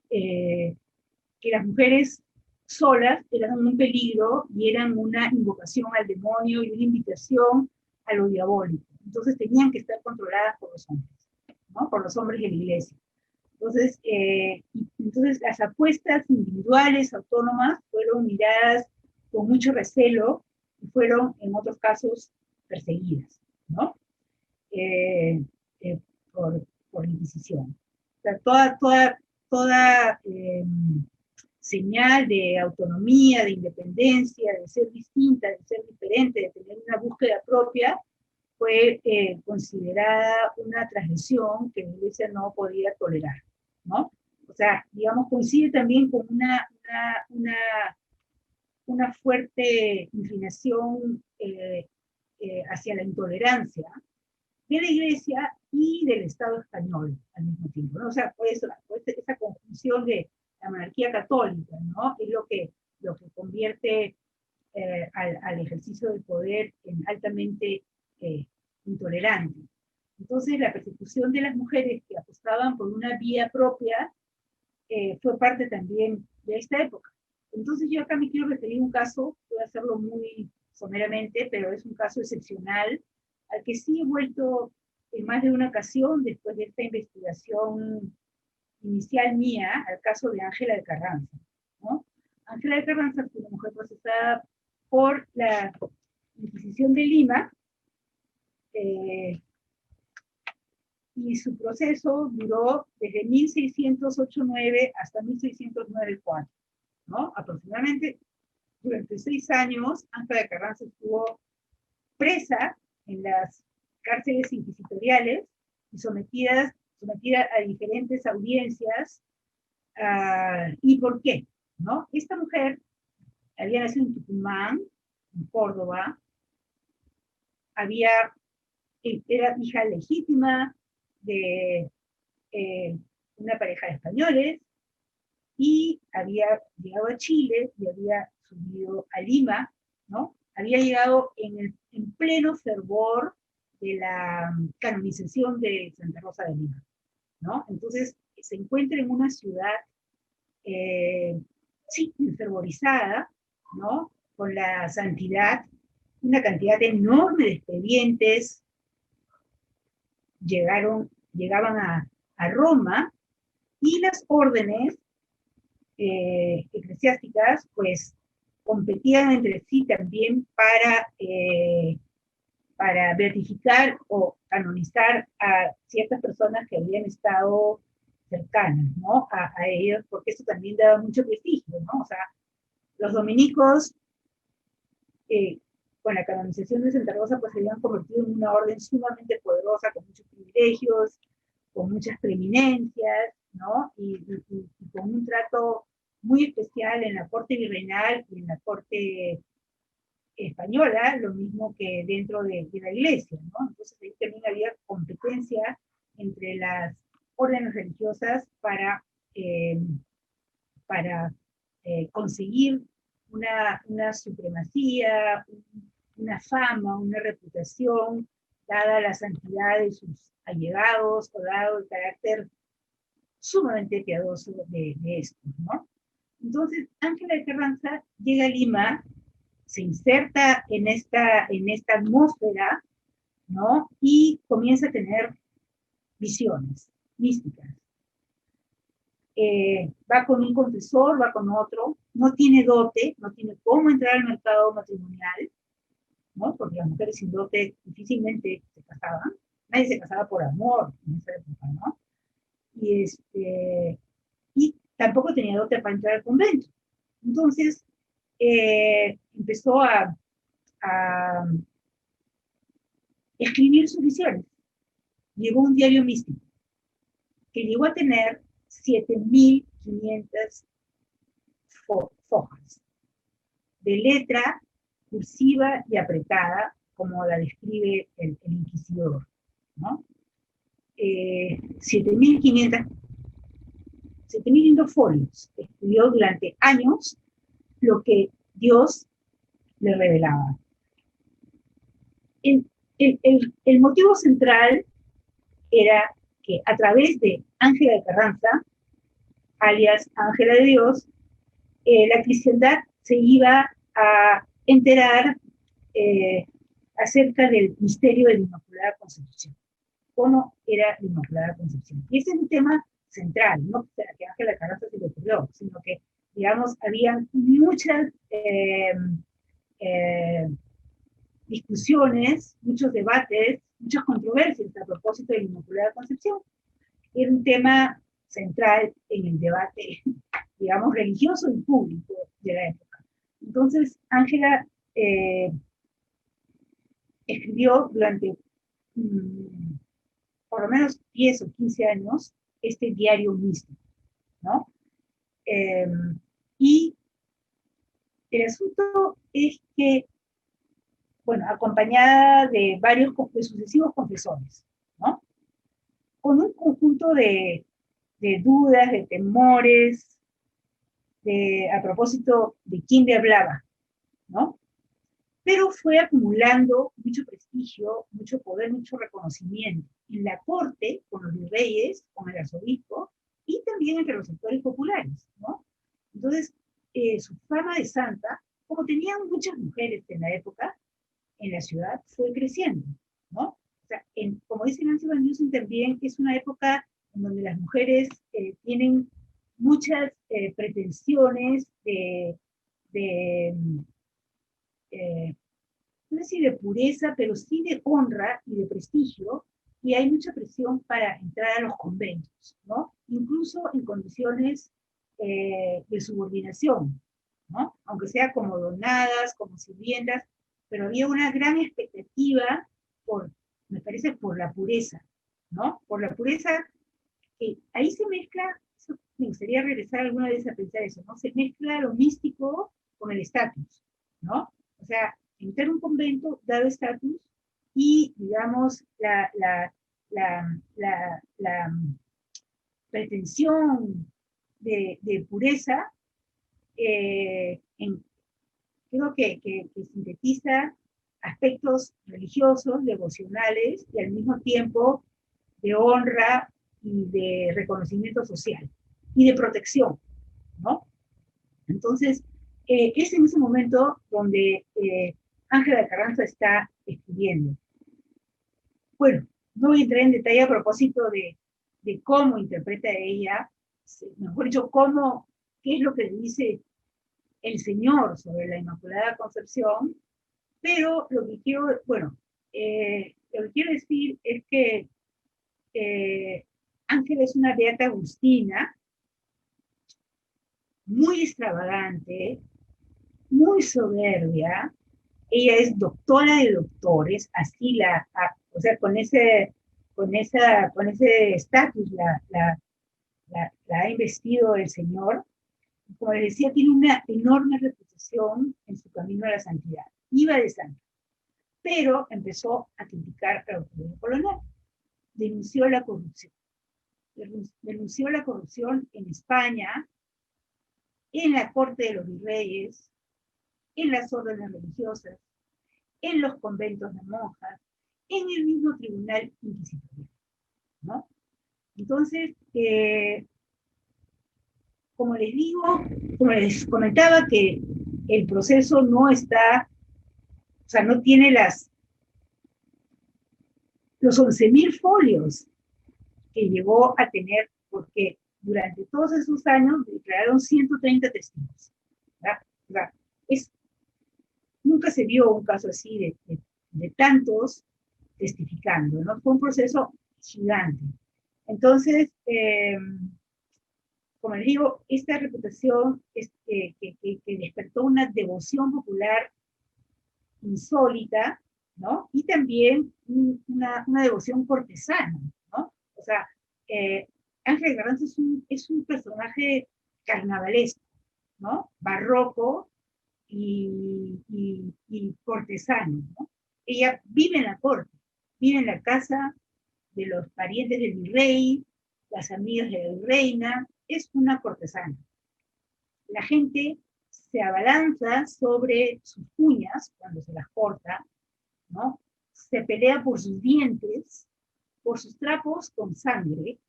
que las mujeres solas eran un peligro y eran una invocación al demonio y una invitación a lo diabólico. Entonces tenían que estar controladas por los hombres, ¿no? Por los hombres de la Iglesia. Entonces las apuestas individuales, autónomas, fueron miradas con mucho recelo y fueron en otros casos perseguidas, ¿no? Eh, eh, por la Inquisición. O sea, toda señal de autonomía, de independencia, de ser distinta, de ser diferente, de tener una búsqueda propia, fue considerada una transgresión que la Iglesia no podía tolerar, ¿no? O sea, digamos, coincide también con una fuerte inclinación hacia la intolerancia de la Iglesia y del Estado español al mismo tiempo, ¿no? O sea, pues esa conjunción de la monarquía católica, ¿no? Es lo que convierte al ejercicio del poder en altamente intolerante. Entonces, la persecución de las mujeres que apostaban por una vía propia fue parte también de esta época. Entonces, yo acá me quiero referir a un caso, voy a hacerlo muy someramente, pero es un caso excepcional, al que sí he vuelto en más de una ocasión después de esta investigación inicial mía, al caso de Ángela de Carranza, ¿no? Ángela de Carranza fue una mujer procesada por la Inquisición de Lima, y su proceso duró desde 1608-9 hasta 1609-4, ¿no? Aproximadamente durante 6 años, Ángela de Carranza estuvo presa en las cárceles inquisitoriales y sometida a diferentes audiencias. ¿Y por qué? ¿No? Esta mujer había nacido en Tucumán, en Córdoba, era hija legítima de una pareja de españoles y había llegado a Chile y había subido a Lima, ¿no? Había llegado en pleno fervor de la canonización de Santa Rosa de Lima, ¿no? Entonces se encuentra en una ciudad, sí, enfervorizada, ¿no? Con la santidad, una cantidad enorme de expedientes llegaban a Roma, y las órdenes eclesiásticas pues competían entre sí también para beatificar o canonizar a ciertas personas que habían estado cercanas, ¿no? A ellos, porque eso también daba mucho prestigio, ¿no? O sea, los dominicos, con la canonización de Santa Rosa, pues se habían convertido en una orden sumamente poderosa, con muchos privilegios, con muchas preeminencias, ¿no? Y con un trato muy especial en la corte virreinal y en la corte española, lo mismo que dentro de la iglesia, ¿no? Entonces ahí también había competencia entre las órdenes religiosas para conseguir una supremacía, una fama, una reputación dada la santidad de sus allegados, o dado el carácter sumamente piadoso de estos, ¿no? Entonces, Ángela de Carranza llega a Lima, se inserta en esta atmósfera, ¿no? Y comienza a tener visiones místicas. Va con un confesor, va con otro, no tiene dote, no tiene cómo entrar al mercado matrimonial, ¿no? Porque las mujeres sin dote difícilmente se casaban, nadie se casaba por amor en esa época, ¿no? Y tampoco tenía dote para entrar al convento. Entonces, empezó a escribir sus visiones. Llegó un diario místico que llegó a tener 7.500 fojas de letra cursiva y apretada, como la describe el inquisidor, ¿no? 7.500 folios. Escribió durante años lo que Dios le revelaba. El motivo central era que a través de Ángela de Carranza, alias Ángela de Dios, la cristiandad se iba a enterar acerca del misterio de la Inmaculada Concepción. ¿Cómo era la Inmaculada Concepción? Y ese es un tema central, no que Ángela de Carranza se le ocurrió, sino que, digamos, había muchas discusiones, muchos debates, muchas controversias a propósito de la Inmaculada Concepción. Era un tema central en el debate, digamos, religioso y público de la época. Entonces, Ángela escribió durante por lo menos 10 o 15 años este diario místico, ¿no? Y el asunto es que, bueno, acompañada de varios sucesivos confesores, ¿no? Con un conjunto de dudas, de temores, a propósito de quién le hablaba, ¿no? Pero fue acumulando mucho prestigio, mucho poder, mucho reconocimiento en la corte, con los virreyes, con el arzobispo, y también entre los sectores populares, ¿no? Entonces, su fama de santa, como tenían muchas mujeres en la época, en la ciudad, fue creciendo, ¿no? O sea, como dice Nancy Van Dusen también, es una época en donde las mujeres tienen muchas pretensiones no sé si de pureza, pero sí de honra y de prestigio, y hay mucha presión para entrar a los conventos, ¿no? Incluso en condiciones de subordinación, ¿no? Aunque sea como donadas, como sirvientas, pero había una gran expectativa me parece, por la pureza, ¿no? Por la pureza, que ahí se mezcla, me gustaría regresar alguna vez a pensar eso, ¿no? Se mezcla lo místico con el estatus, ¿no? O sea, entrar a un convento dado estatus y, digamos, la pretensión de pureza, creo que sintetiza aspectos religiosos, devocionales y al mismo tiempo de honra y de reconocimiento social y de protección, ¿no? Entonces, es en ese momento donde Ángela de Carranza está escribiendo. Bueno, no voy a entrar en detalle a propósito de cómo interpreta ella, mejor dicho, qué es lo que le dice el Señor sobre la Inmaculada Concepción, pero lo que quiero, lo que quiero decir es que Ángela es una beata agustina, muy extravagante, muy soberbia. Ella es doctora de doctores, así o sea, con ese estatus la ha investido el Señor. Como les decía, tiene una enorme reputación en su camino a la santidad. Iba de santa, pero empezó a criticar a la autoridad colonial. Denunció la corrupción. Denunció la corrupción en España, en la corte de los virreyes, en las órdenes religiosas, en los conventos de monjas, en el mismo tribunal inquisitorial, ¿no? Entonces, como les digo, como les comentaba, que el proceso no está, o sea, no tiene los 11.000 folios que llegó a tener, porque durante todos esos años declararon 130 testigos. O sea, nunca se vio un caso así de tantos testificando, ¿no? Fue un proceso gigante. Entonces, como les digo, esta reputación que despertó una devoción popular insólita, ¿no? Y también una devoción cortesana, ¿no? O sea, Ángela Carranza es un personaje carnavalesco, ¿no? Barroco y cortesano, ¿no? Ella vive en la corte, vive en la casa de los parientes del virrey, las amigas de la reina, es una cortesana. La gente se abalanza sobre sus uñas cuando se las corta, ¿no? Se pelea por sus dientes, por sus trapos con sangre,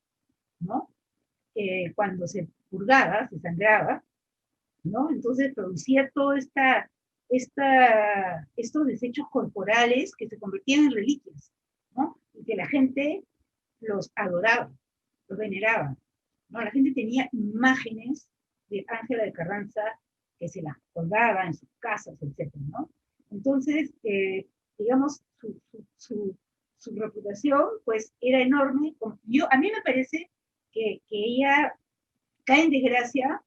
¿no? Cuando se purgaba, se sangraba, ¿no? Entonces producía estos desechos corporales que se convertían en reliquias, ¿no? Y que la gente los adoraba, los veneraba, ¿no? La gente tenía imágenes de Ángela de Carranza que se las colgaba en sus casas, etc., ¿no? Entonces, digamos, su reputación, pues, era enorme. A mí me parece que ella cae en desgracia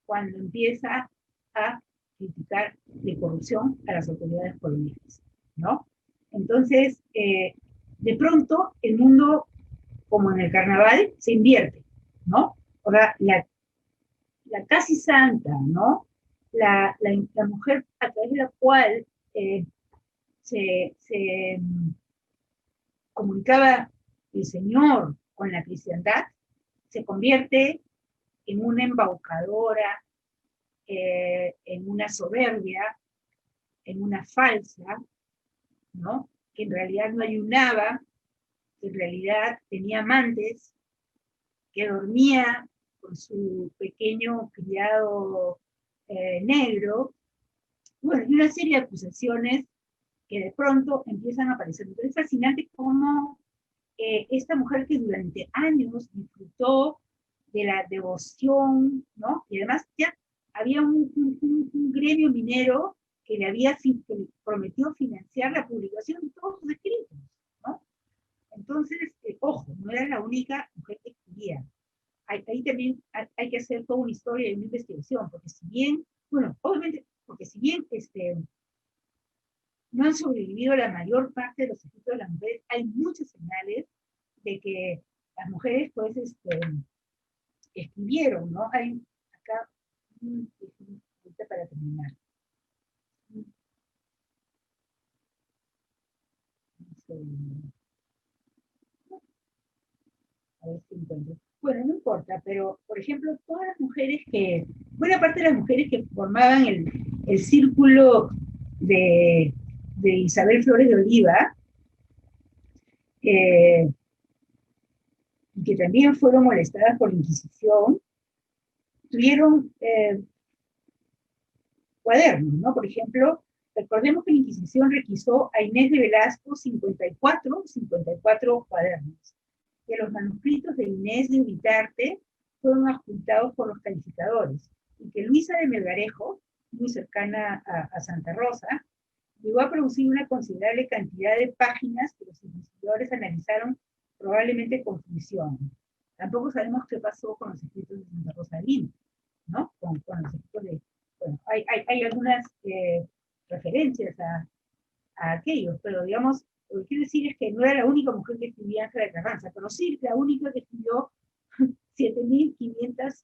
cuando empieza a criticar de corrupción a las autoridades coloniales, ¿no? Entonces, de pronto, el mundo, como en el carnaval, se invierte, ¿no? Ahora, casi santa, ¿no? La mujer a través de la cual se comunicaba el Señor con la cristiandad, se convierte en una embaucadora, en una soberbia, en una falsa, ¿no? Que en realidad no ayunaba, que en realidad tenía amantes, que dormía con su pequeño criado negro, bueno, y una serie de acusaciones que de pronto empiezan a aparecer. Entonces es fascinante cómo esta mujer que durante años disfrutó de la devoción, ¿no? Y además ya había un gremio minero que que le prometió financiar la publicación de todos sus escritos, ¿no? Entonces, ojo, no era la única mujer que escribía. Ahí también hay que hacer toda una historia y una investigación, porque si bien, bueno, obviamente, porque si bien no han sobrevivido la mayor parte de los escritos de las mujeres, hay muchas señales de que las mujeres, pues, escribieron, ¿no? Hay acá, para terminar. A ver si encuentro. Bueno, no importa, pero, por ejemplo, todas las mujeres buena parte de las mujeres que formaban el círculo de Isabel Flores de Oliva, y que también fueron molestadas por la Inquisición, tuvieron cuadernos, ¿no? Por ejemplo, recordemos que la Inquisición requisó a Inés de Velasco 54 cuadernos, que los manuscritos de Inés de Ubitarte fueron adjuntados por los calificadores, y que Luisa de Melgarejo, muy cercana a Santa Rosa, llegó a producir una considerable cantidad de páginas que los investigadores analizaron probablemente con fruición. Tampoco sabemos qué pasó con los escritos de Santa Rosa de Lima, ¿no? Con los escritos de... Bueno, hay algunas referencias a aquellos, pero digamos, lo que quiero decir es que no era la única mujer que escribía Ángela de Carranza, pero sí la única que escribió 7.500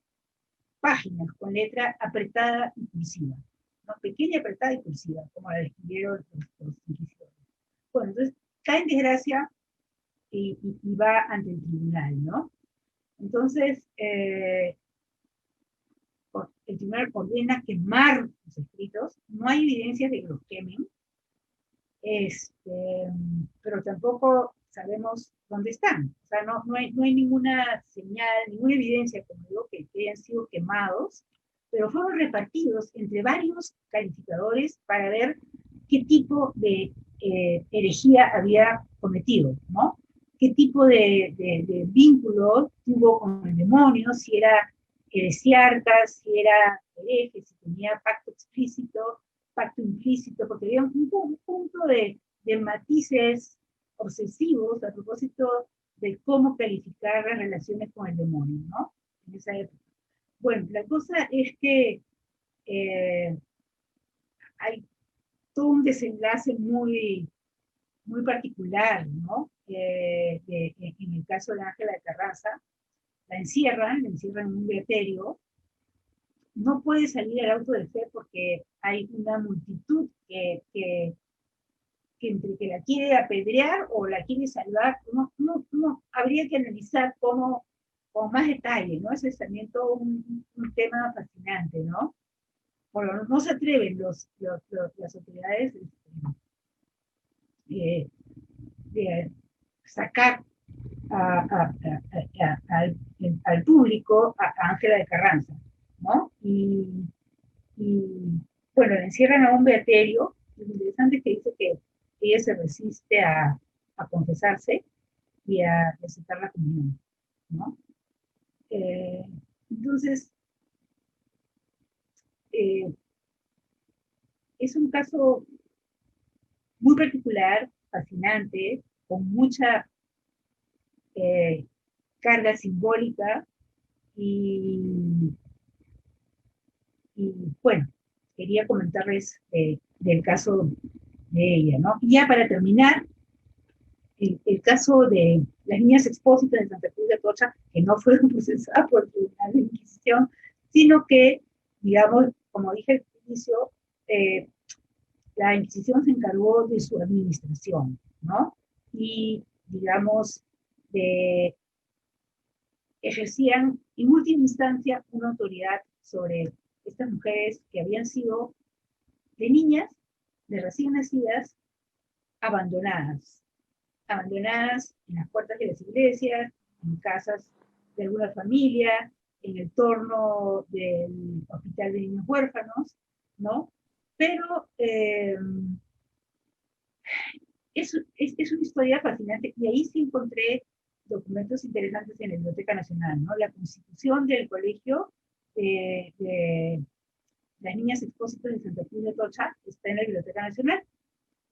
páginas con letra apretada y cursiva, ¿no? Pequeña, apretada y cursiva, como la describieron los inquisidores. Bueno, entonces cae en desgracia y va ante el tribunal, ¿no? Entonces, el tribunal ordena quemar los escritos, no hay evidencias de que los quemen, pero tampoco sabemos dónde están. O sea, no hay ninguna señal, ninguna evidencia, como digo, que hayan sido quemados, pero fueron repartidos entre varios calificadores para ver qué tipo de herejía había cometido, ¿no? Qué tipo de vínculo tuvo con el demonio, si era heresiarca, si era hereje, si tenía pacto explícito, pacto implícito, porque había un conjunto de matices obsesivos a propósito de cómo calificar las relaciones con el demonio, ¿no? En esa época. Bueno, la cosa es que hay todo un desenlace muy particular, ¿no? En el caso de Ángela de Carranza, la encierran en un beaterio, no puede salir al auto de fe porque hay una multitud que entre que la quiere apedrear o la quiere salvar, habría que analizar cómo, con más detalle, ¿no? Ese es también todo un tema fascinante, ¿no? Bueno, no se atreven las autoridades de sacar al público a Ángela de Carranza, ¿no? Y bueno, la encierran a un beaterio. Lo interesante es que dice que ella se resiste a confesarse y a aceptar la comunión, ¿no? Entonces, eh, es un caso muy particular, fascinante, con mucha carga simbólica y, y bueno, quería comentarles del caso de ella, ¿no? Y ya para terminar, el caso de las niñas expósitas de Santa Cruz de Atocha, que no fueron procesadas por el Tribunal de Inquisición, sino que, digamos, como dije al inicio, la Inquisición se encargó de su administración, ¿no? Y, digamos, ejercían en última instancia una autoridad sobre estas mujeres que habían sido de niñas, de recién nacidas, abandonadas en las puertas de las iglesias, en casas de alguna familia, en el torno del hospital de niños huérfanos, ¿no? Pero es una historia fascinante y ahí sí encontré documentos interesantes en la Biblioteca Nacional, ¿no? La constitución del colegio de las niñas expósitas de Santa Cruz de Atocha está en la Biblioteca Nacional.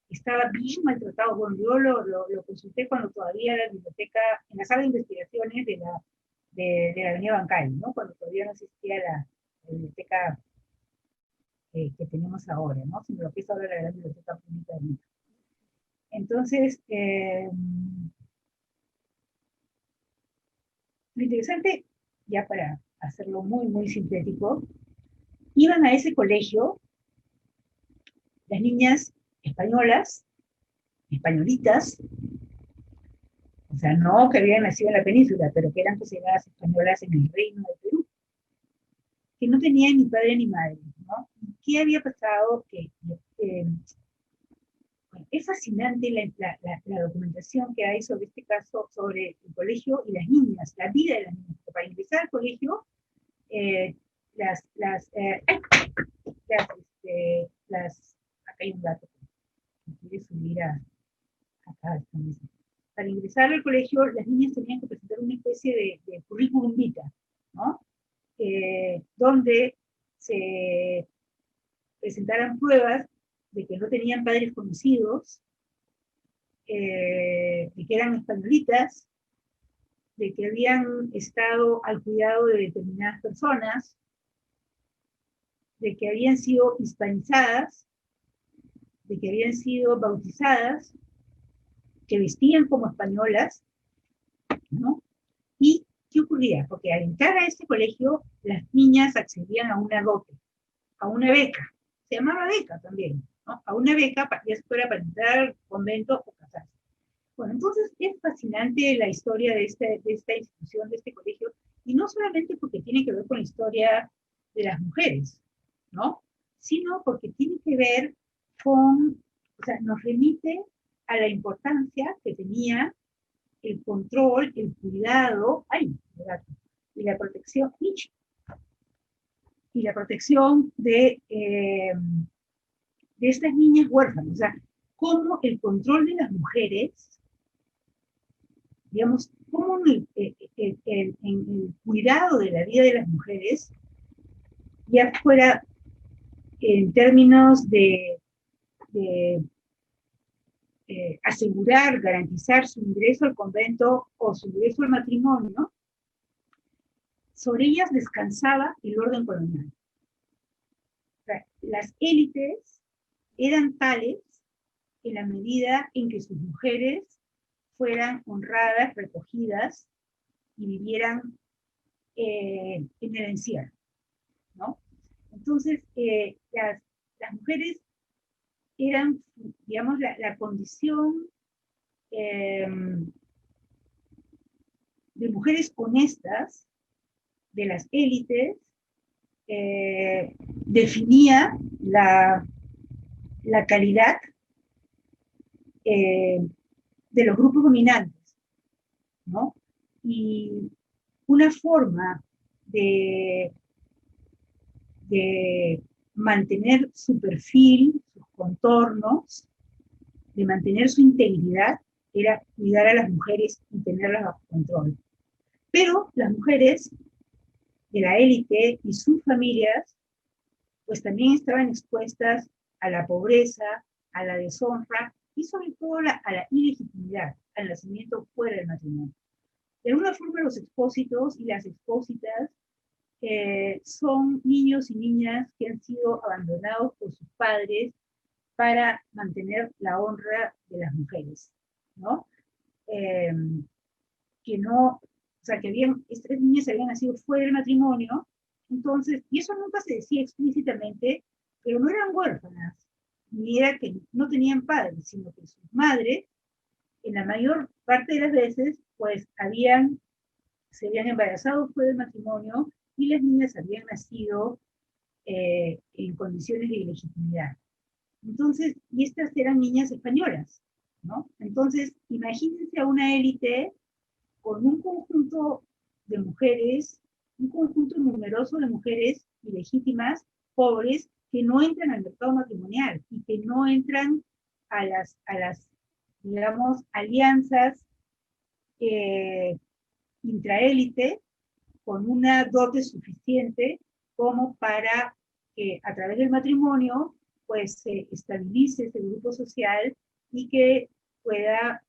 Estaba bien maltratado. Bueno, yo lo consulté cuando todavía era la biblioteca, en la sala de investigaciones de la Avenida Bancay, ¿no? Cuando todavía no existía la biblioteca que tenemos ahora, ¿no? Sino lo que es ahora la gran biblioteca pública de Lima. Entonces, lo interesante, ya para hacerlo muy sintético, iban a ese colegio las niñas españolas, españolitas, o sea, no que habían nacido en la península, pero que eran consideradas españolas en el Reino de Perú, que no tenían ni padre ni madre, ¿no? ¿Qué había pasado? Es fascinante la documentación que hay sobre este caso, sobre el colegio y las niñas, la vida de las niñas. Para ingresar al colegio, acá hay un dato, quiere subir acá. Para ingresar al colegio, las niñas tenían que presentar una especie de currículum vitae, ¿no? Donde se presentaran pruebas de que no tenían padres conocidos, de que eran españolitas, de que habían estado al cuidado de determinadas personas, de que habían sido hispanizadas, de que habían sido bautizadas, que vestían como españolas, ¿no? ¿Y qué ocurría? Porque al entrar a este colegio, las niñas accedían a una dote, a una beca, se llamaba beca también, ¿no? A una beca ya fuera para entrar al convento o casarse. Bueno, entonces es fascinante la historia de esta institución, de este colegio, y no solamente porque tiene que ver con la historia de las mujeres, ¿no? Sino porque tiene que ver con, o sea, nos remite a la importancia que tenía el control, el cuidado, y la protección, y la protección de estas niñas huérfanas. O sea, cómo el control de las mujeres, digamos, cómo en el cuidado de la vida de las mujeres, ya fuera en términos de asegurar, garantizar su ingreso al convento o su ingreso al matrimonio, sobre ellas descansaba el orden colonial. O sea, las élites eran tales en la medida en que sus mujeres fueran honradas, recogidas y vivieran en el encierro, ¿no? Entonces, las mujeres eran, digamos, la condición de mujeres honestas de las élites, definía la calidad de los grupos dominantes, ¿no? Y una forma de mantener su perfil, sus contornos, de mantener su integridad, era cuidar a las mujeres y tenerlas bajo control. Pero las mujeres de la élite y sus familias, pues también estaban expuestas a la pobreza, a la deshonra y sobre todo a la ilegitimidad, al nacimiento fuera del matrimonio. De alguna forma los expósitos y las expósitas son niños y niñas que han sido abandonados por sus padres para mantener la honra de las mujeres, ¿no? Que no, o sea, que estas niñas habían nacido fuera del matrimonio, entonces, y eso nunca se decía explícitamente, pero no eran huérfanas, ni era que no tenían padres, sino que sus madres, en la mayor parte de las veces, pues se habían embarazado fuera del matrimonio y las niñas habían nacido en condiciones de ilegitimidad. Entonces, y estas eran niñas españolas, ¿no? Entonces, imagínense a una élite con un conjunto de mujeres, un conjunto numeroso de mujeres ilegítimas, pobres, que no entran al mercado matrimonial y que no entran a las digamos, alianzas intraélite con una dote suficiente como para que a través del matrimonio pues se estabilice ese grupo social y que pueda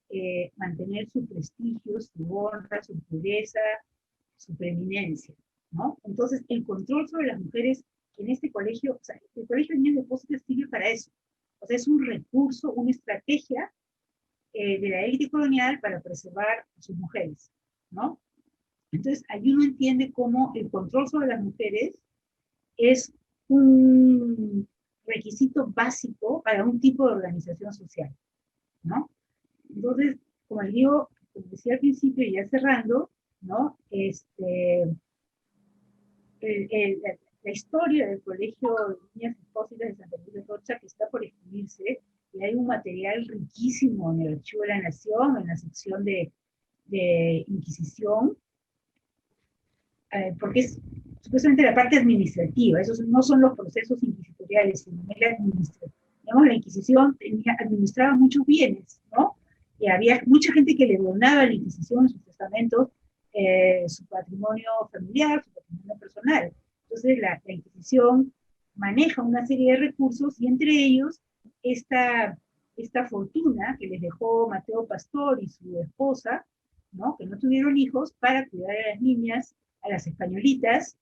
mantener su prestigio, su honra, su pureza, su preeminencia, ¿no? Entonces, el control sobre las mujeres en este colegio, o sea, el colegio de niñas de Depósitos sirve para eso. O sea, es un recurso, una estrategia de la élite colonial para preservar a sus mujeres, ¿no? Entonces, ahí uno entiende cómo el control sobre las mujeres es un requisito básico para un tipo de organización social, ¿no? Entonces, como les digo, como decía al principio y ya cerrando, ¿no? La historia del Colegio de Niñas Expósitas de Santa Cruz de Atocha, que está por escribirse, y hay un material riquísimo en el Archivo de la Nación, en la sección de Inquisición, porque es supuestamente la parte administrativa, esos no son los procesos inquisitoriales, sino la administrativa. Digamos, la Inquisición administraba muchos bienes, ¿no? Y había mucha gente que le donaba a la Inquisición en sus testamentos su patrimonio familiar, su patrimonio personal. Entonces la Inquisición maneja una serie de recursos y entre ellos esta fortuna que les dejó Mateo Pastor y su esposa, ¿no? Que no tuvieron hijos, para cuidar a las niñas, a las españolitas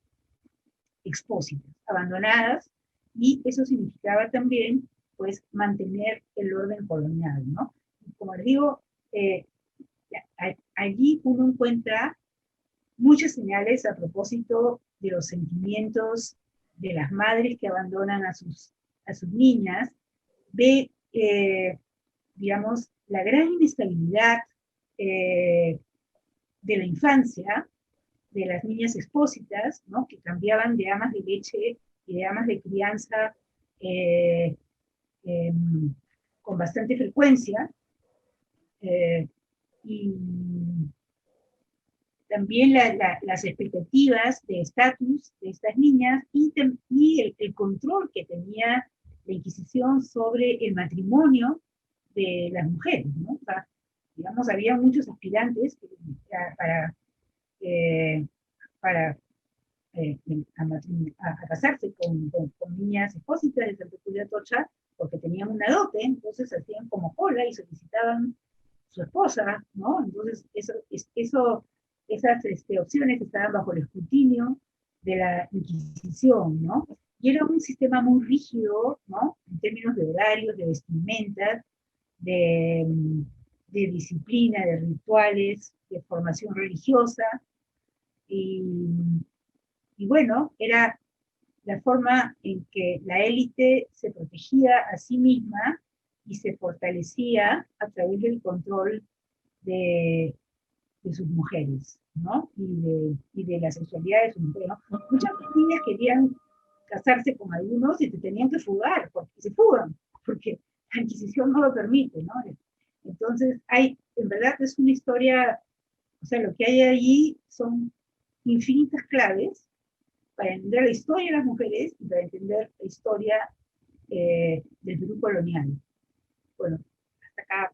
expósitas, abandonadas, y eso significaba también, pues, mantener el orden colonial, ¿no? Y como les digo, allí uno encuentra muchas señales a propósito de los sentimientos de las madres que abandonan a sus niñas, de, digamos, la gran inestabilidad de la infancia, de las niñas expósitas, ¿no? Que cambiaban de amas de leche y de amas de crianza con bastante frecuencia, Y también las expectativas de estatus de estas niñas y el control que tenía la Inquisición sobre el matrimonio de las mujeres, ¿no? O sea, digamos, había muchos aspirantes para, eh, para a casarse con niñas expósitas de Santa Julia Tocha, porque tenían una dote, entonces hacían como cola y solicitaban su esposa, ¿no? Entonces, esas opciones estaban bajo el escrutinio de la Inquisición, ¿no? Y era un sistema muy rígido, ¿no? En términos de horarios, de vestimentas, de, de disciplina, de rituales, de formación religiosa, y, y bueno, era la forma en que la élite se protegía a sí misma y se fortalecía a través del control de, de sus mujeres, ¿no? Y de la sexualidad de sus mujeres, ¿no? Muchas niñas querían casarse con algunos y te tenían que fugar, porque se fugan, porque la Inquisición no lo permite, ¿no? Entonces, en verdad es una historia, o sea, lo que hay allí son infinitas claves para entender la historia de las mujeres y para entender la historia del Perú colonial. Bueno, hasta acá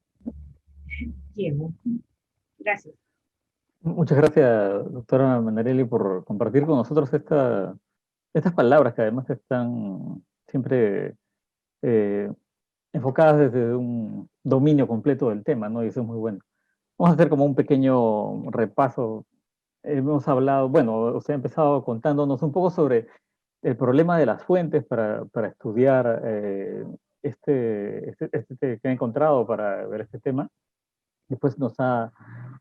llego. Gracias. Muchas gracias, doctora Manarelli, por compartir con nosotros estas palabras que además están siempre eh, enfocadas desde un dominio completo del tema, ¿no? Y eso es muy bueno. Vamos a hacer como un pequeño repaso. Hemos hablado, bueno, usted ha empezado contándonos un poco sobre el problema de las fuentes para estudiar que he encontrado para ver este tema. Después nos ha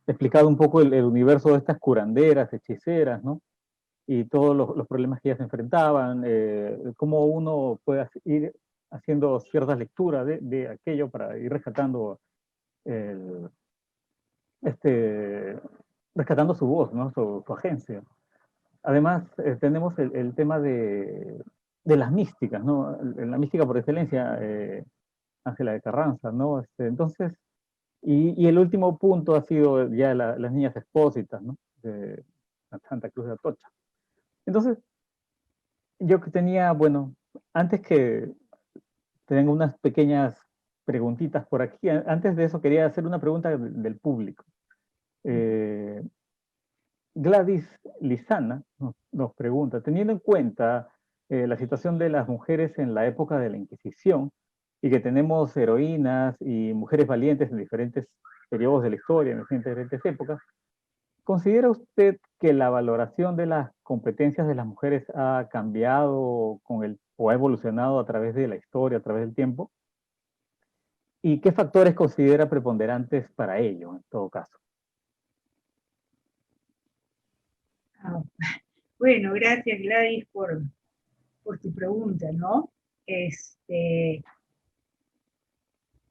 explicado un poco el universo de estas curanderas, hechiceras, ¿no? Y todos los problemas que ellas enfrentaban, cómo uno puede ir haciendo ciertas lecturas de aquello para ir rescatando el, este, rescatando su voz, ¿no? Su agencia. Además, tenemos el tema de las místicas, ¿no? La mística por excelencia, Ángela de Carranza, ¿no? Entonces, y el último punto ha sido ya las niñas expósitas, ¿no? De Santa Cruz de Atocha. Entonces, yo que tenía, bueno, antes que tengo unas pequeñas preguntitas por aquí, antes de eso quería hacer una pregunta del público. Eh, Gladys Lizana nos pregunta, teniendo en cuenta la situación de las mujeres en la época de la Inquisición y que tenemos heroínas y mujeres valientes en diferentes periodos de la historia, en diferentes épocas, ¿considera usted que la valoración de las competencias de las mujeres ha cambiado o ha evolucionado a través de la historia, a través del tiempo? ¿Y qué factores considera preponderantes para ello, en todo caso? Ah, bueno, gracias Gladys por tu pregunta, ¿no? Es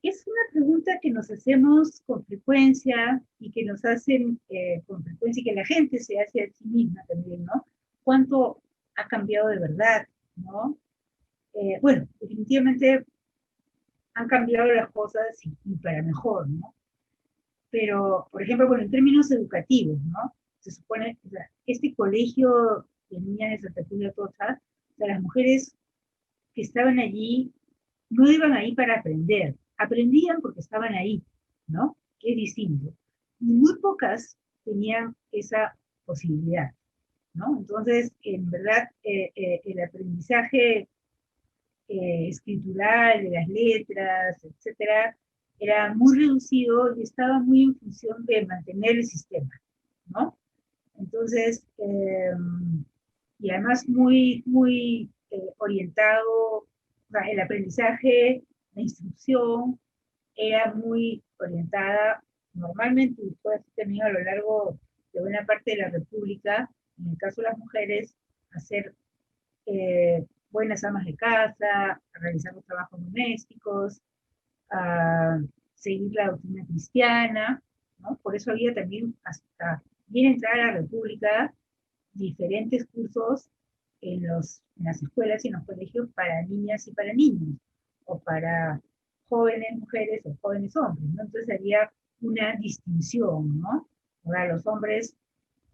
una pregunta que nos hacemos con frecuencia y que nos hacen con frecuencia y que la gente se hace a sí misma también, ¿no? ¿Cuánto ha cambiado de verdad, ¿no? Bueno, definitivamente han cambiado las cosas y para mejor, ¿no? Pero, por ejemplo, bueno, en términos educativos, ¿no? Se supone, o sea, este colegio de niñas de Santa Cruz de Atocha, o sea, las mujeres que estaban allí no iban ahí para aprender, aprendían porque estaban ahí, ¿no? Que es distinto. Y muy pocas tenían esa posibilidad, ¿no? Entonces, en verdad, el aprendizaje escritural, de las letras, etcétera, era muy reducido y estaba muy en función de mantener el sistema, ¿no? Entonces, y además muy orientado, o sea, el aprendizaje, la instrucción era muy orientada, normalmente después también a lo largo de buena parte de la República, en el caso de las mujeres, a ser buenas amas de casa, a realizar los trabajos domésticos, a seguir la doctrina cristiana, ¿no? Por eso había también, hasta bien entrada a la República, diferentes cursos en las escuelas y en los colegios para niñas y para niños, o para jóvenes mujeres o jóvenes hombres, ¿no? Entonces había una distinción, ¿no? Ahora, los hombres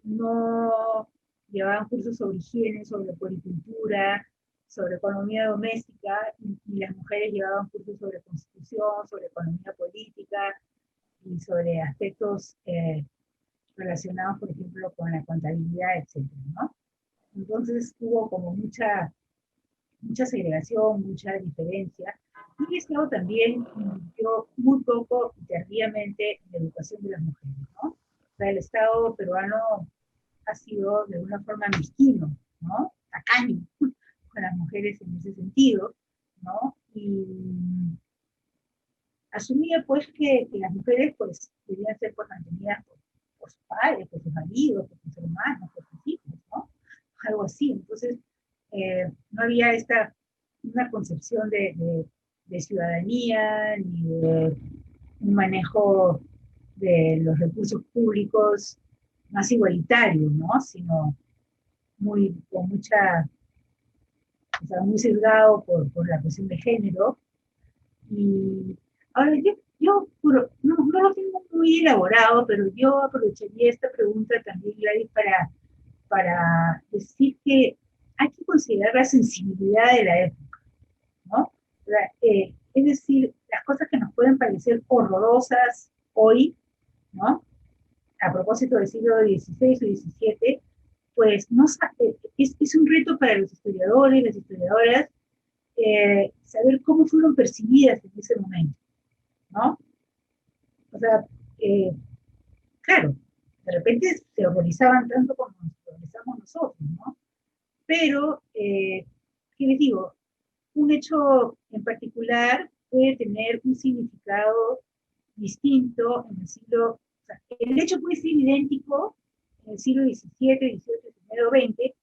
no llevaban cursos sobre higiene, sobre policultura, sobre economía doméstica, y las mujeres llevaban cursos sobre constitución, sobre economía política y sobre aspectos relacionados, por ejemplo, con la contabilidad, etcétera, ¿no? Entonces hubo como mucha segregación, mucha diferencia, y el Estado también invirtió muy poco y tardíamente en la educación de las mujeres, ¿no? O sea, el Estado peruano ha sido de una forma mezquino, ¿no? Tacaño con las mujeres en ese sentido, ¿no? Y asumía pues que las mujeres pues debían ser pues mantenidas por sus padres, por sus maridos, por sus hermanos, por sus hijos, ¿no? Algo así. Entonces, no había una concepción de ciudadanía, ni de un manejo de los recursos públicos más igualitario, ¿no? Sino con mucha, o sea, muy sesgado por la cuestión de género. Y ahora no lo tengo muy elaborado, pero yo aprovecharía esta pregunta también, Gladys, para decir que hay que considerar la sensibilidad de la época, ¿no? Es decir, las cosas que nos pueden parecer horrorosas hoy, ¿no? A propósito del siglo XVI o XVII, pues no, es un reto para los historiadores, las historiadoras, saber cómo fueron percibidas en ese momento, ¿no? O sea, eh, claro, de repente se horrorizaban tanto como nos horrorizamos nosotros, ¿no? Pero, ¿qué les digo? Un hecho en particular puede tener un significado distinto en el siglo, o sea, el hecho puede ser idéntico en el siglo XVII, XVIII, XIX, XX,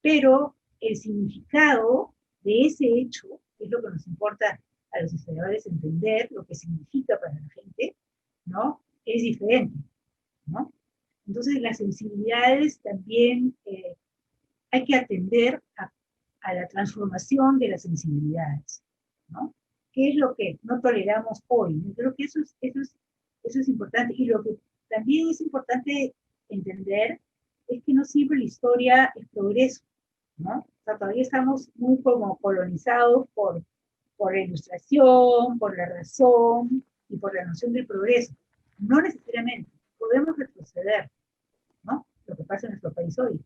pero el significado de ese hecho, que es lo que nos importa a los historiadores entender, lo que significa para la gente, ¿no? Es diferente, ¿no? Entonces las sensibilidades también hay que atender a la transformación de las sensibilidades, ¿no? ¿Qué es lo que no toleramos hoy? Yo creo que eso es importante. Y lo que también es importante entender es que no siempre la historia es progreso, ¿no? O sea, todavía estamos muy como colonizados por la ilustración, por la razón y por la noción del progreso. No necesariamente. Podemos retroceder, ¿no? Lo que pasa en nuestro país hoy,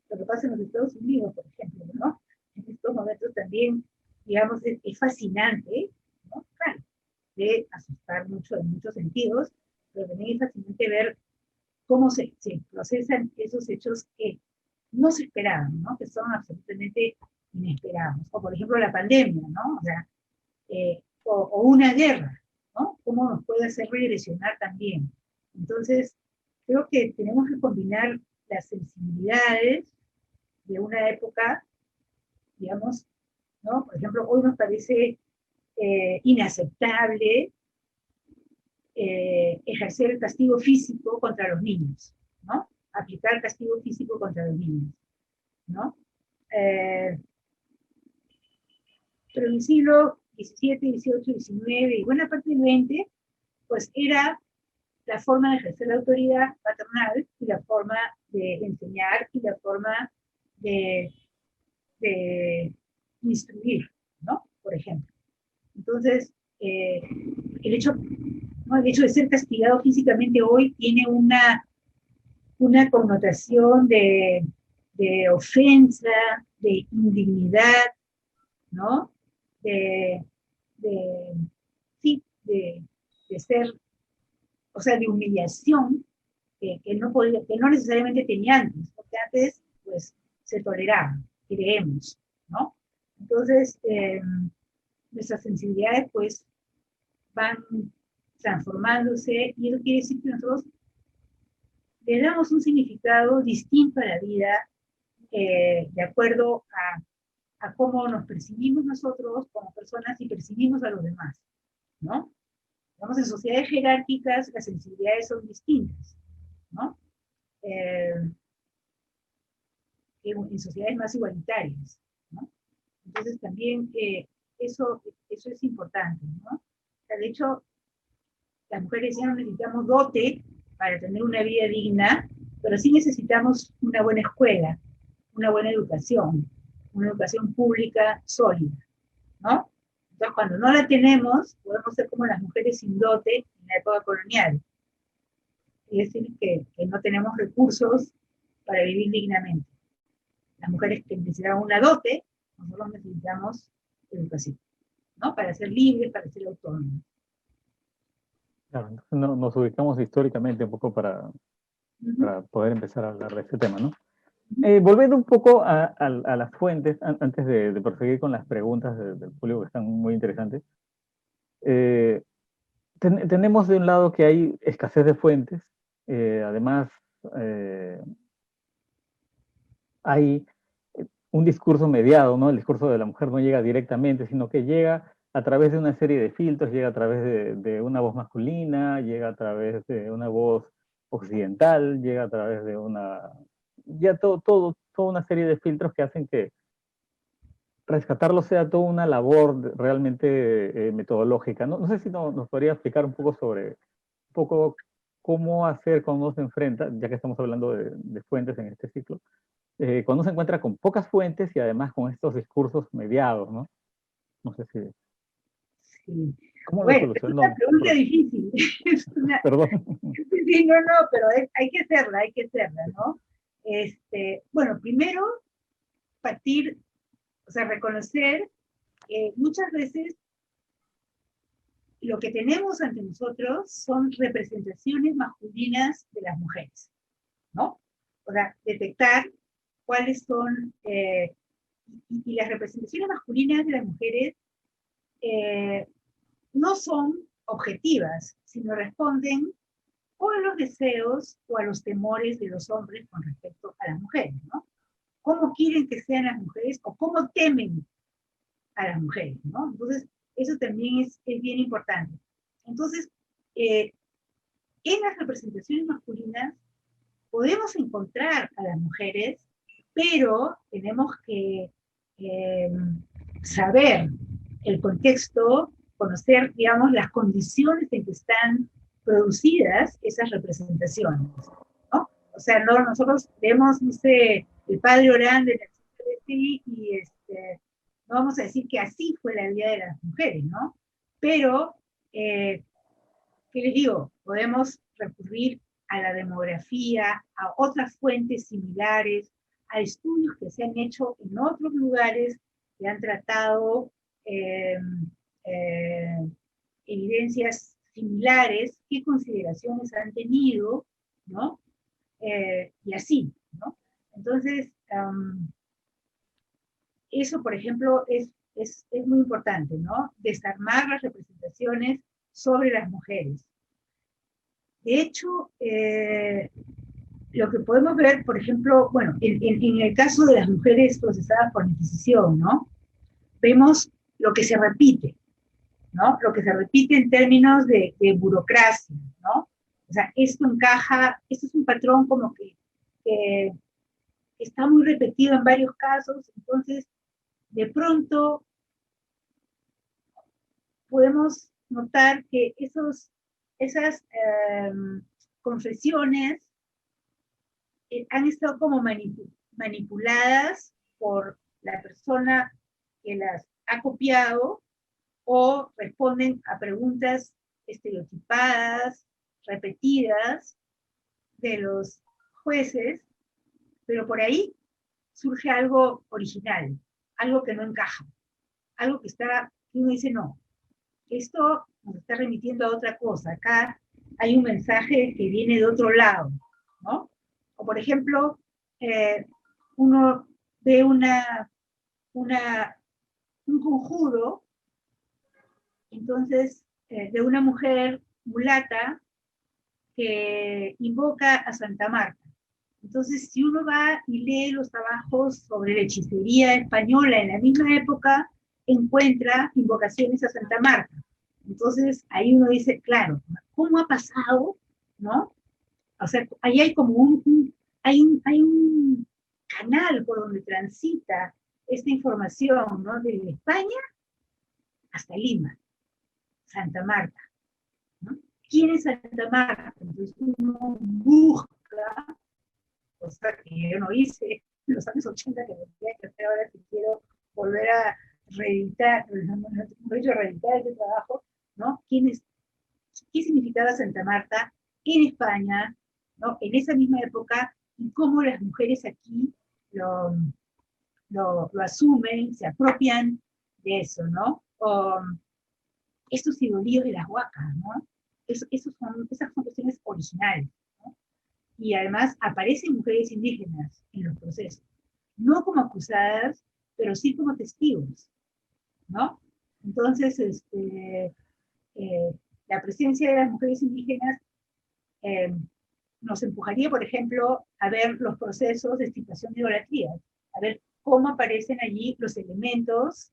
lo que pasa en los Estados Unidos, por ejemplo, ¿no? En estos momentos también, digamos, es fascinante, ¿no? Claro, de asustar mucho en muchos sentidos, pero también es fascinante ver cómo se procesan esos hechos que no se esperaban, ¿no? Que son absolutamente inesperados. O, por ejemplo, la pandemia, ¿no? O sea, o una guerra, ¿no? Cómo nos puede hacer regresionar también. Entonces, creo que tenemos que combinar las sensibilidades de una época, digamos, ¿no? Por ejemplo, hoy nos parece inaceptable ejercer el castigo físico contra los niños, ¿no? Aplicar castigo físico contra los niños, ¿no? Pero en el siglo XVII, XVIII, XIX y buena parte del XX, pues era la forma de ejercer la autoridad paternal y la forma de enseñar y la forma de, de instruir, ¿no? Por ejemplo. Entonces, el hecho, ¿no? El hecho de ser castigado físicamente hoy tiene una connotación de ofensa, de indignidad, ¿no? De, de sí, de ser, o sea, de humillación que no necesariamente tenía antes, porque antes, pues, se toleraba, creemos, ¿no? Entonces, nuestras sensibilidades, pues, van transformándose, y eso quiere decir que nosotros le damos un significado distinto a la vida, de acuerdo a cómo nos percibimos nosotros como personas y percibimos a los demás, ¿no? Vamos, en sociedades jerárquicas las sensibilidades son distintas, ¿no? Eh, en sociedades más igualitarias, ¿no? Entonces también eso es importante, ¿no? O sea, de hecho, las mujeres ya no necesitamos dote para tener una vida digna, pero sí necesitamos una buena escuela, una buena educación, una educación pública sólida, ¿no? Entonces, cuando no la tenemos, podemos ser como las mujeres sin dote en la época colonial, es decir, que no tenemos recursos para vivir dignamente. Las mujeres que necesitaban una dote, nosotros necesitamos educación, ¿no? Para ser libres, para ser autónomos. Claro, nos ubicamos históricamente un poco para poder empezar a hablar de este tema, ¿no? Volviendo un poco a las fuentes, antes de proseguir con las preguntas del público que están muy interesantes, tenemos de un lado que hay escasez de fuentes, además hay un discurso mediado, ¿no? El discurso de la mujer no llega directamente, sino que llega a través de una serie de filtros, llega a través de una voz masculina, llega a través de una voz occidental, llega a través de toda una serie de filtros que hacen que rescatarlo sea toda una labor realmente metodológica. No sé si nos podría explicar un poco sobre cómo hacer cuando uno se enfrenta, ya que estamos hablando de fuentes en este ciclo, cuando uno se encuentra con pocas fuentes y además con estos discursos mediados, ¿no? No sé si... Sí. ¿Cómo lo Bueno, es una solucionó? pregunta difícil. Perdón. Sí, no, pero hay que hacerla, ¿no? Bueno, primero, partir, o sea, reconocer muchas veces lo que tenemos ante nosotros son representaciones masculinas de las mujeres, ¿no? O sea, detectar cuáles son, y las representaciones masculinas de las mujeres no son objetivas, sino responden o a los deseos o a los temores de los hombres con respecto a las mujeres, ¿no? Cómo quieren que sean las mujeres o cómo temen a las mujeres, ¿no? Entonces, eso también es bien importante. Entonces, en las representaciones masculinas podemos encontrar a las mujeres, pero tenemos que saber el contexto, conocer, digamos, las condiciones en que están producidas esas representaciones, ¿no? O sea, no, nosotros vemos, no sé, el padre orando en el sí, y no vamos a decir que así fue la vida de las mujeres, ¿no? Pero, ¿qué les digo? Podemos recurrir a la demografía, a otras fuentes similares, a estudios que se han hecho en otros lugares que han tratado eh, eh, evidencias similares, qué consideraciones han tenido, ¿no? Y así, ¿no? Entonces, eso, por ejemplo, es muy importante, ¿no? Desarmar las representaciones sobre las mujeres. De hecho, lo que podemos ver, por ejemplo, bueno, en el caso de las mujeres procesadas por la Inquisición, ¿no? Vemos lo que se repite, ¿no? Lo que se repite en términos de burocracia, ¿no? O sea, esto encaja, esto es un patrón como que está muy repetido en varios casos, entonces, de pronto, podemos notar que esas confesiones han estado como manipuladas por la persona que las ha copiado o responden a preguntas estereotipadas, repetidas de los jueces, pero por ahí surge algo original, algo que no encaja, algo que uno dice, no, esto nos está remitiendo a otra cosa, acá hay un mensaje que viene de otro lado, ¿no? O por ejemplo, uno ve un conjuro, entonces, de una mujer mulata que invoca a Santa Marta. Entonces, si uno va y lee los trabajos sobre la hechicería española en la misma época, encuentra invocaciones a Santa Marta. Entonces, ahí uno dice, claro, ¿cómo ha pasado? ¿No? O sea, ahí hay como hay un canal por donde transita esta información, ¿no? Desde España hasta Lima, Santa Marta, ¿no? ¿quién es Santa Marta? Entonces uno busca, cosa que yo no hice en los años 80, que tendría que hacer ahora si quiero volver a reeditar, reeditar este trabajo, ¿no? ¿Qué significaba Santa Marta en España, ¿no? En esa misma época, y cómo las mujeres aquí lo asumen, se apropian de eso, ¿no? Estos idolíos de las huacas, ¿no? Esas son cuestiones originales, ¿no? Y además aparecen mujeres indígenas en los procesos, no como acusadas, pero sí como testigos, ¿no? Entonces, la presencia de las mujeres indígenas nos empujaría, por ejemplo, a ver los procesos de extirpación de idolatría, a ver cómo aparecen allí los elementos,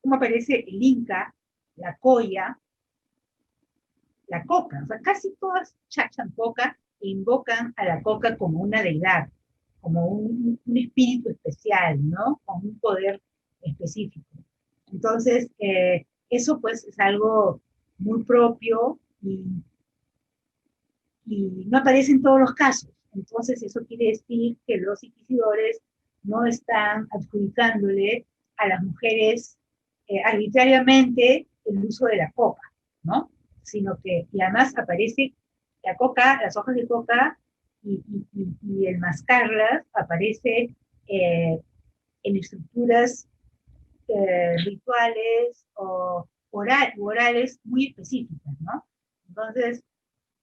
cómo aparece el Inca, la Coya, la Coca. O sea, casi todas chachan coca e invocan a la coca como una deidad, como un espíritu especial, ¿no? Con un poder específico. Entonces, eso pues es algo muy propio y no aparece en todos los casos. Entonces, eso quiere decir que los inquisidores no están adjudicándole a las mujeres arbitrariamente el uso de la coca, ¿no? Sino que, y además aparece la coca, las hojas de coca, y el mascarlas aparece en estructuras rituales o orales muy específicas, ¿no? Entonces,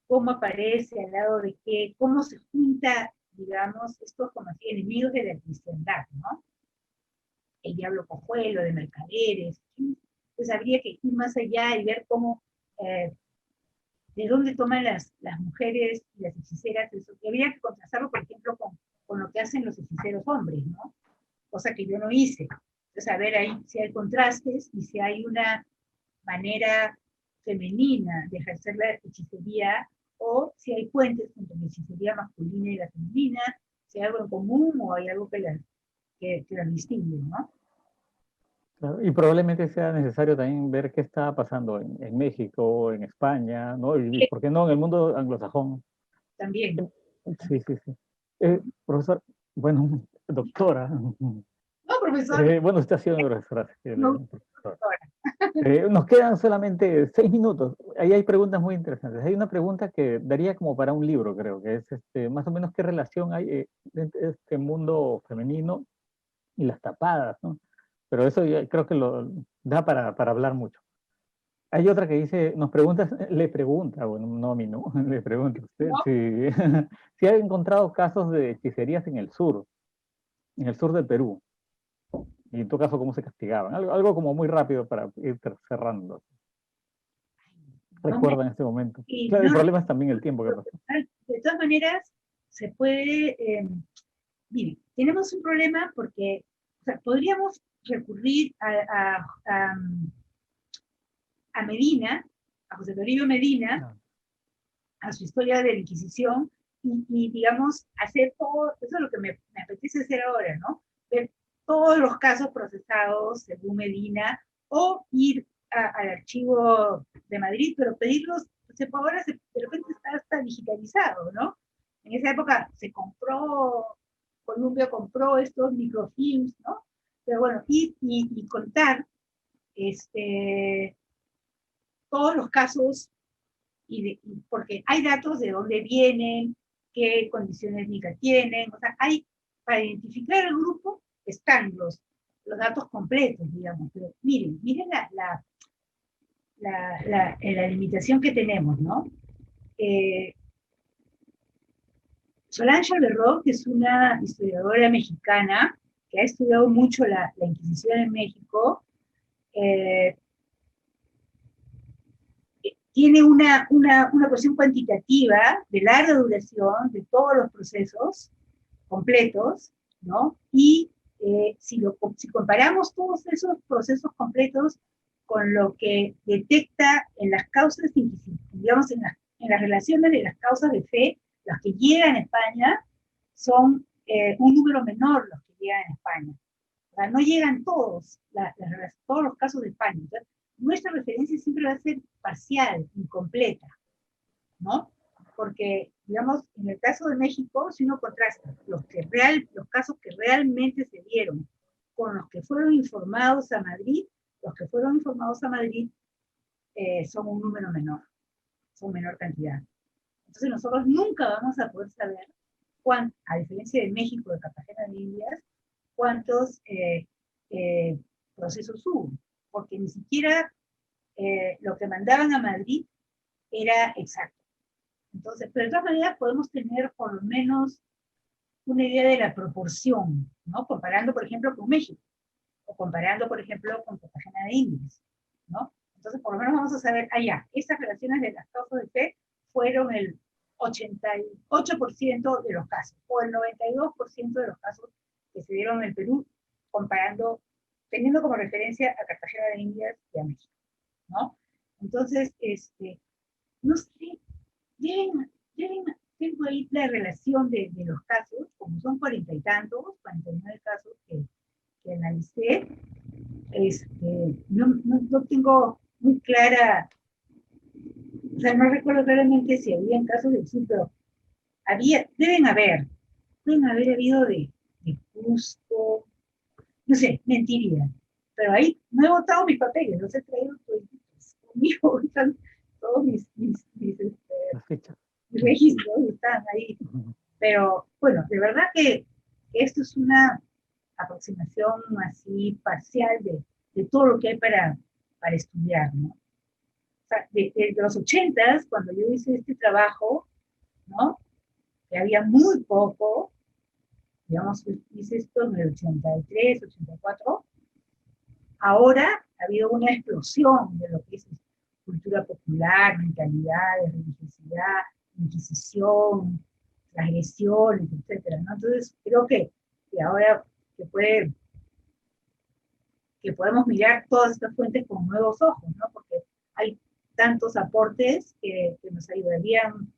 cómo aparece, al lado de qué, cómo se junta, digamos, estos como así enemigos de la cristiandad, ¿no? El diablo cojuelo, de mercaderes. Pues habría que ir más allá y ver cómo, de dónde toman las mujeres y las hechiceras eso. Y habría que contrastarlo, por ejemplo, con lo que hacen los hechiceros hombres, ¿no? Cosa que yo no hice. Entonces, a ver ahí si hay contrastes y si hay una manera femenina de ejercer la hechicería, o si hay puentes entre la hechicería masculina y la femenina, si hay algo en común o hay algo que las distingue, ¿no? Claro, y probablemente sea necesario también ver qué está pasando en México, en España, ¿no? Y por qué no en el mundo anglosajón. También. Sí, sí, sí. Profesor, bueno, doctora, No, profesor, bueno, usted ha sido mi profesora, así que no, profesor. doctora. Nos quedan solamente 6 minutos. Ahí hay preguntas muy interesantes. Hay una pregunta que daría como para un libro, creo, que es más o menos qué relación hay entre este mundo femenino y las tapadas, ¿no? Pero eso ya creo que lo da para hablar mucho. Hay otra que dice, nos pregunta, le pregunta, bueno, no a mí, no, le pregunta a usted ¿No? si, si ha encontrado casos de hechicerías en el sur del Perú, y en tu caso, cómo se castigaban. Algo como muy rápido para ir cerrando. No me, Recuerda en este momento. y Claro, el no, problema es también el tiempo que pasó. de todas maneras, se puede, mire, tenemos un problema porque o sea, podríamos recurrir a Medina, a José Toribio Medina, Ah, a su historia de la Inquisición, digamos, hacer todo, eso es lo que me apetece hacer ahora, ¿no? Ver todos los casos procesados según Medina, o ir al archivo de Madrid, pero pedirlos, ahora de repente está hasta digitalizado, ¿no? En esa época se compró, Columbia compró estos microfilms, ¿no? Pero bueno, ir y contar todos los casos porque hay datos de dónde vienen, qué condiciones étnicas tienen, o sea, para identificar el grupo están los datos completos, digamos, pero miren la limitación que tenemos, ¿no? Solange Alberro, que es una historiadora mexicana que ha estudiado mucho la Inquisición en México, eh, tiene una cuestión cuantitativa de larga duración de todos los procesos completos, ¿no? Y si comparamos todos esos procesos completos con lo que detecta en las causas, digamos, en las relaciones de las causas de fe, las que llegan a España son un número menor los que llegan a España. O sea, no llegan todos los casos de España. Entonces, nuestra referencia siempre va a ser parcial, incompleta, ¿no? Porque, digamos, en el caso de México, si uno contrasta los casos que realmente se dieron con los que fueron informados a Madrid, los que fueron informados a Madrid son un número menor, son menor cantidad. Entonces nosotros nunca vamos a poder saber, a diferencia de México, de Cartagena de Indias, cuántos procesos hubo, porque ni siquiera lo que mandaban a Madrid era exacto. Entonces, pero de todas maneras podemos tener por lo menos una idea de la proporción, ¿no? Comparando, por ejemplo, con México, o comparando, por ejemplo, con Cartagena de Indias, ¿no? Entonces, por lo menos vamos a saber, estas relaciones de las causas de fe fueron el 88% de los casos, o el 92% de los casos que se dieron en el Perú, teniendo como referencia a Cartagena de Indias y a México, ¿no? Entonces, no sé, tengo ahí la relación de los casos, como son 40 y tantos, 49 casos que analicé, no tengo muy clara, o sea, no recuerdo claramente si había casos de sí, pero deben haber habido de Cusco, no sé, mentiría, pero ahí no he votado mis papeles, los he traído todos conmigo, están todos mis registros están ahí, pero bueno, de verdad que esto es una aproximación así parcial de todo lo que hay para estudiar, ¿no? O sea, de los 80s, cuando yo hice este trabajo, ¿no? Que había muy poco, digamos, hice esto en el 83, 84, ahora ha habido una explosión de lo que es cultura popular, mentalidades, religiosidad, inquisición, transgresiones, etcétera, ¿no? Entonces, creo que ahora que podemos mirar todas estas fuentes con nuevos ojos, ¿no? Porque hay tantos aportes que nos ayudarían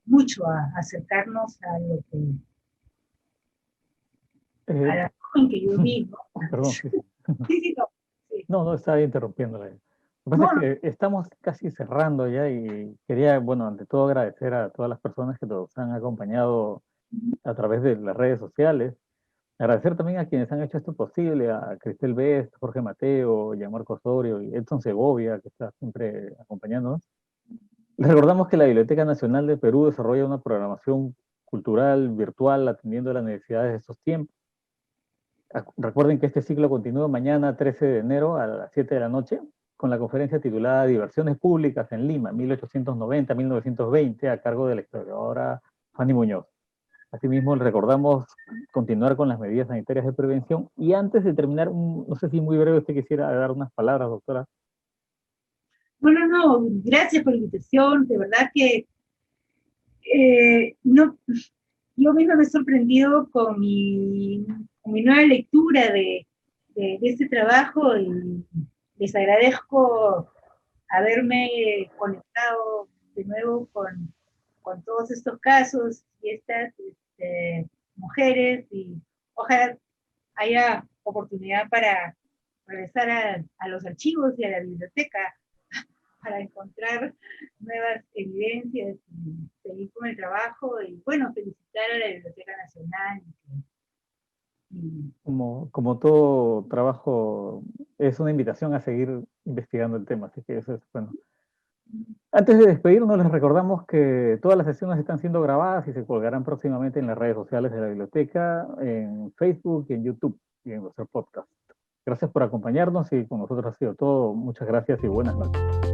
mucho a acercarnos a lo que a la forma en que yo vivo. Perdón, sí. Sí, no. Sí. No, estaba interrumpiéndole. Lo que pasa es que estamos casi cerrando ya y quería, bueno, ante todo agradecer a todas las personas que nos han acompañado a través de las redes sociales. Agradecer también a quienes han hecho esto posible, a Cristel Best, Jorge Mateo, Gianmarco Osorio y Edson Segovia, que está siempre acompañándonos. Les recordamos que la Biblioteca Nacional de Perú desarrolla una programación cultural virtual atendiendo a las necesidades de estos tiempos. Recuerden que este ciclo continúa mañana, 13 de enero, a las 7 de la noche, con la conferencia titulada Diversiones Públicas en Lima, 1890-1920, a cargo de la historiadora Fanny Muñoz. Asimismo, les recordamos continuar con las medidas sanitarias de prevención. Y antes de terminar, no sé si muy breve usted quisiera dar unas palabras, doctora. Bueno, no, gracias por la invitación. De verdad que yo misma me he sorprendido con mi nueva lectura de este trabajo y les agradezco haberme conectado de nuevo con todos estos casos y estas mujeres, y ojalá haya oportunidad para regresar a los archivos y a la biblioteca para encontrar nuevas evidencias y seguir con el trabajo y, bueno, felicitar a la Biblioteca Nacional. Como todo trabajo, es una invitación a seguir investigando el tema, así que eso es bueno. Antes de despedirnos, les recordamos que todas las sesiones están siendo grabadas y se colgarán próximamente en las redes sociales de la biblioteca, en Facebook y en YouTube y en nuestro podcast. Gracias por acompañarnos y con nosotros ha sido todo. Muchas gracias y buenas noches.